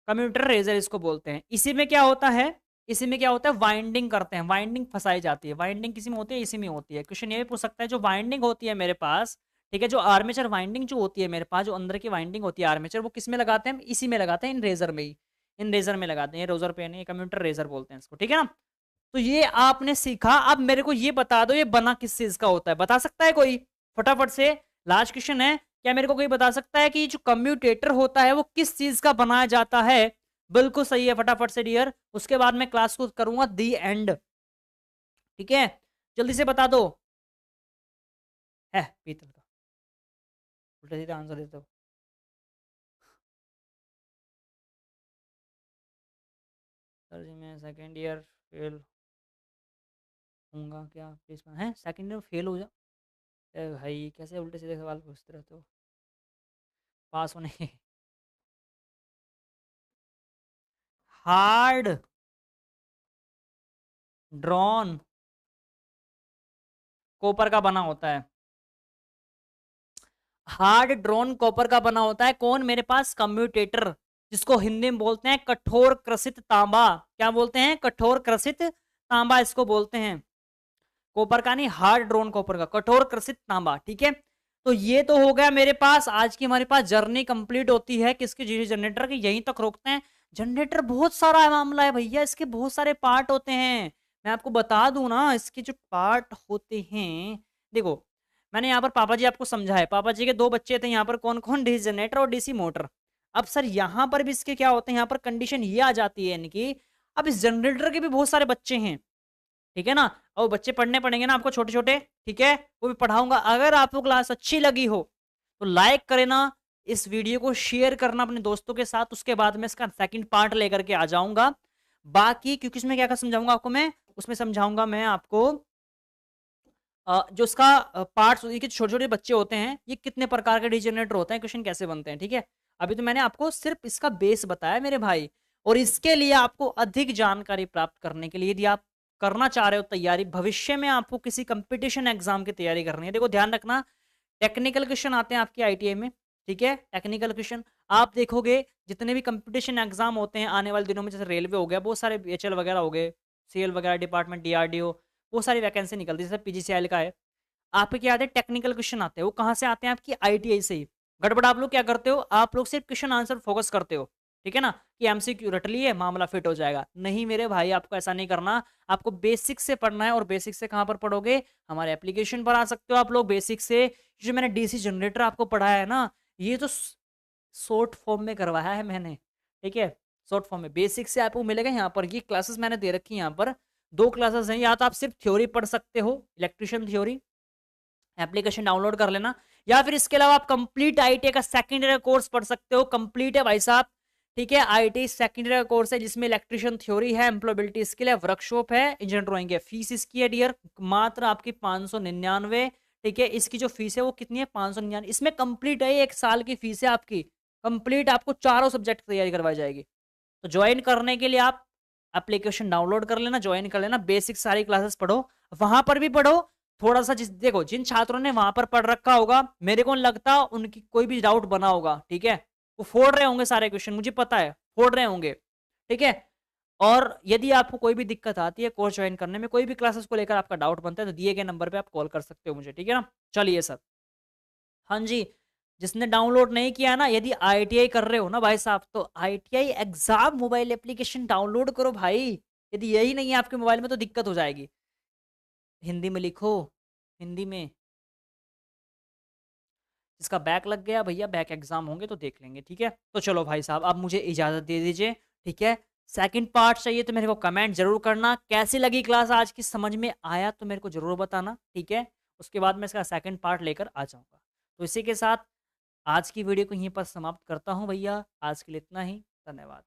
कम्यूटेटर रेजर इसको बोलते हैं। इसी में क्या होता है, इसी में क्या होता है, वाइंडिंग करते हैं, वाइंडिंग फंसाई जाती है। वाइंडिंग किसी में होती है, इसी में होती है। क्वेश्चन ये भी पूछ सकता है, जो वाइंडिंग होती है मेरे पास, ठीक है, जो आर्मेचर वाइंडिंग जो होती है मेरे पास, जो अंदर की वाइंडिंग होती है आर्मेचर, वो किस में लगाते हैं, हम इसी में लगाते हैं, इन रेजर में ही, इन रेजर में लगाते हैं, रोजर पे नहीं, कम्यूटेटर रेजर बोलते हैं इसको, ठीक है ना। तो ये आपने सीखा। अब मेरे को ये बता दो, ये बना किस चीज का होता है, बता सकता है कोई फटाफट से? लास्ट क्वेश्चन है, क्या मेरे को कोई बता सकता है कि जो कम्यूटेटर होता है वो किस चीज का बनाया जाता है? बिल्कुल सही है, फटाफट से डियर। उसके बाद मैं क्लास को करूंगा दी एंड, ठीक है, जल्दी से बता दो। है पीतल का, उल्टा सीधा आंसर देते हो। सर जी मैं सेकेंड ईयर फेल होऊंगा क्या प्लीज? है सेकेंड ईयर फेल हो जा? ए भाई कैसे उल्टे सीधे सवाल पूछते रहते हो पास होने के? हार्ड ड्रॉन कॉपर का बना होता है, हार्ड ड्रॉन कॉपर का बना होता है। कौन? मेरे पास कम्यूटेटर, जिसको हिंदी में बोलते हैं कठोर कृषित तांबा। क्या बोलते हैं? कठोर कृषित तांबा इसको बोलते हैं। कॉपर का नहीं, हार्ड ड्रोन कॉपर का, कठोर कृषित तांबा, ठीक है। तो ये तो हो गया मेरे पास, आज की हमारे पास जर्नी कंप्लीट होती है किसकी, जीरो जनरेटर की। यहीं तक रोकते हैं। जनरेटर बहुत सारा मामला है भैया, इसके बहुत सारे पार्ट होते हैं। मैं आपको बता दूं ना, इसके जो पार्ट होते हैं, देखो मैंने यहाँ पर पापा जी आपको समझा है, पापा जी के दो बच्चे थे यहाँ पर, कौन कौन? डीसी जनरेटर और डीसी मोटर। अब सर यहाँ पर भी इसके क्या होते हैं, यहाँ पर कंडीशन ये आ जाती है इनकी, अब इस जनरेटर के भी बहुत सारे बच्चे हैं, ठीक है ना, और बच्चे पढ़ने पड़ेंगे ना आपको छोटे छोटे, ठीक है, वो भी पढ़ाऊंगा। अगर आपको क्लास अच्छी लगी हो तो लाइक करे ना, इस वीडियो को शेयर करना अपने दोस्तों के साथ। उसके बाद मैं इसका सेकंड पार्ट लेकर के आ जाऊंगा। बाकी क्योंकि इसमें क्या क्या समझाऊंगा आपको मैं, उसमें समझाऊंगा मैं आपको जो इसका पार्ट्स, छोटे छोटे बच्चे होते हैं, ये कितने प्रकार के डिजेनरेटर होते हैं, क्वेश्चन कैसे बनते हैं, ठीक है। अभी तो मैंने आपको सिर्फ इसका बेस बताया मेरे भाई। और इसके लिए आपको अधिक जानकारी प्राप्त करने के लिए, यदि आप करना चाह रहे हो तैयारी, भविष्य में आपको किसी कंपटीशन एग्जाम की तैयारी करनी है, देखो ध्यान रखना, टेक्निकल क्वेश्चन आते हैं आपकी आईटीआई में, ठीक है, टेक्निकल क्वेश्चन आप देखोगे। जितने भी कंपटीशन एग्जाम होते हैं आने वाले दिनों में, जैसे रेलवे हो गया, बहुत सारे बीएचएल वगैरह हो गए, सीएल वगैरह डिपार्टमेंट, डीआरडीओ, बहुत सारी वैकेंसी निकलती है, जैसे पीजीसीएल का है। आपके क्या आते हैं? टेक्निकल क्वेश्चन आते हैं। वो कहाँ से आते हैं? आपकी आईटीआई से ही। गड़बड़ आप लोग क्या करते हो, आप लोग सिर्फ क्वेश्चन आंसर फोकस करते हो, ठीक है ना, कि एमसीक्यू रट लिए मामला फिट हो जाएगा। नहीं मेरे भाई, आपको ऐसा नहीं करना, आपको बेसिक से पढ़ना है। और बेसिक से कहाँ पर पढ़ोगे? हमारे एप्लीकेशन पर आ सकते हो आप लोग बेसिक से। जो मैंने डीसी जनरेटर आपको पढ़ाया है ना, ये तो शॉर्ट फॉर्म में करवाया है मैंने, ठीक है, शॉर्ट फॉर्म में बेसिक से आपको मिलेगा यहाँ पर। ये क्लासेस मैंने दे रखी है यहाँ पर, दो क्लासेस हैं। या तो आप सिर्फ थ्योरी पढ़ सकते हो, इलेक्ट्रिशियन थ्योरी, एप्लीकेशन डाउनलोड कर लेना, या फिर इसके अलावा आप कंप्लीट आईटीआई का सेकंड ईयर कोर्स पढ़ सकते हो। कंप्लीट है भाई साहब, ठीक है, आईटीआई सेकंड ईयर कोर्स है, जिसमें इलेक्ट्रिशियन थ्योरी है, एम्प्लॉयबिलिटी स्किल है, वर्कशॉप है, इंजीनियर ड्राइंग है। फीस इसकी है डियर मात्र आपकी 599, ठीक है। इसकी जो फीस है वो कितनी है? 599। इसमें कंप्लीट है, एक साल की फीस है आपकी कंप्लीट, आपको चारों सब्जेक्ट की तैयारी करवाई जाएगी। तो ज्वाइन करने के लिए आप एप्लीकेशन डाउनलोड कर लेना, ज्वाइन कर लेना, बेसिक सारी क्लासेस पढ़ो, वहां पर भी पढ़ो थोड़ा सा। देखो जिन छात्रों ने वहां पर पढ़ रखा होगा, मेरे को नहीं लगता उनकी कोई भी डाउट बना होगा, ठीक है, वो फोड़ रहे होंगे सारे क्वेश्चन, मुझे पता है फोड़ रहे होंगे, ठीक है। और यदि आपको कोई भी दिक्कत आती है कोर्स ज्वाइन करने में, कोई भी क्लासेस को लेकर आपका डाउट बनता है, तो दिए गए नंबर पे आप कॉल कर सकते हो मुझे, ठीक है ना। चलिए सर, हाँ जी, जिसने डाउनलोड नहीं किया ना, यदि आईटीआई कर रहे हो ना भाई साहब, तो ITI exam mobile application download करो भाई। यदि यही नहीं है आपके मोबाइल में तो दिक्कत हो जाएगी। हिंदी में लिखो, हिंदी में। जिसका बैक लग गया भैया, बैक एग्जाम होंगे तो देख लेंगे, ठीक है। तो चलो भाई साहब, अब मुझे इजाजत दे दीजिए, ठीक है। सेकंड पार्ट चाहिए तो मेरे को कमेंट जरूर करना, कैसी लगी क्लास आज की, समझ में आया तो मेरे को जरूर बताना, ठीक है। उसके बाद मैं इसका सेकंड पार्ट लेकर आ जाऊंगा। तो इसी के साथ आज की वीडियो को यहीं पर समाप्त करता हूँ भैया, आज के लिए इतना ही, धन्यवाद।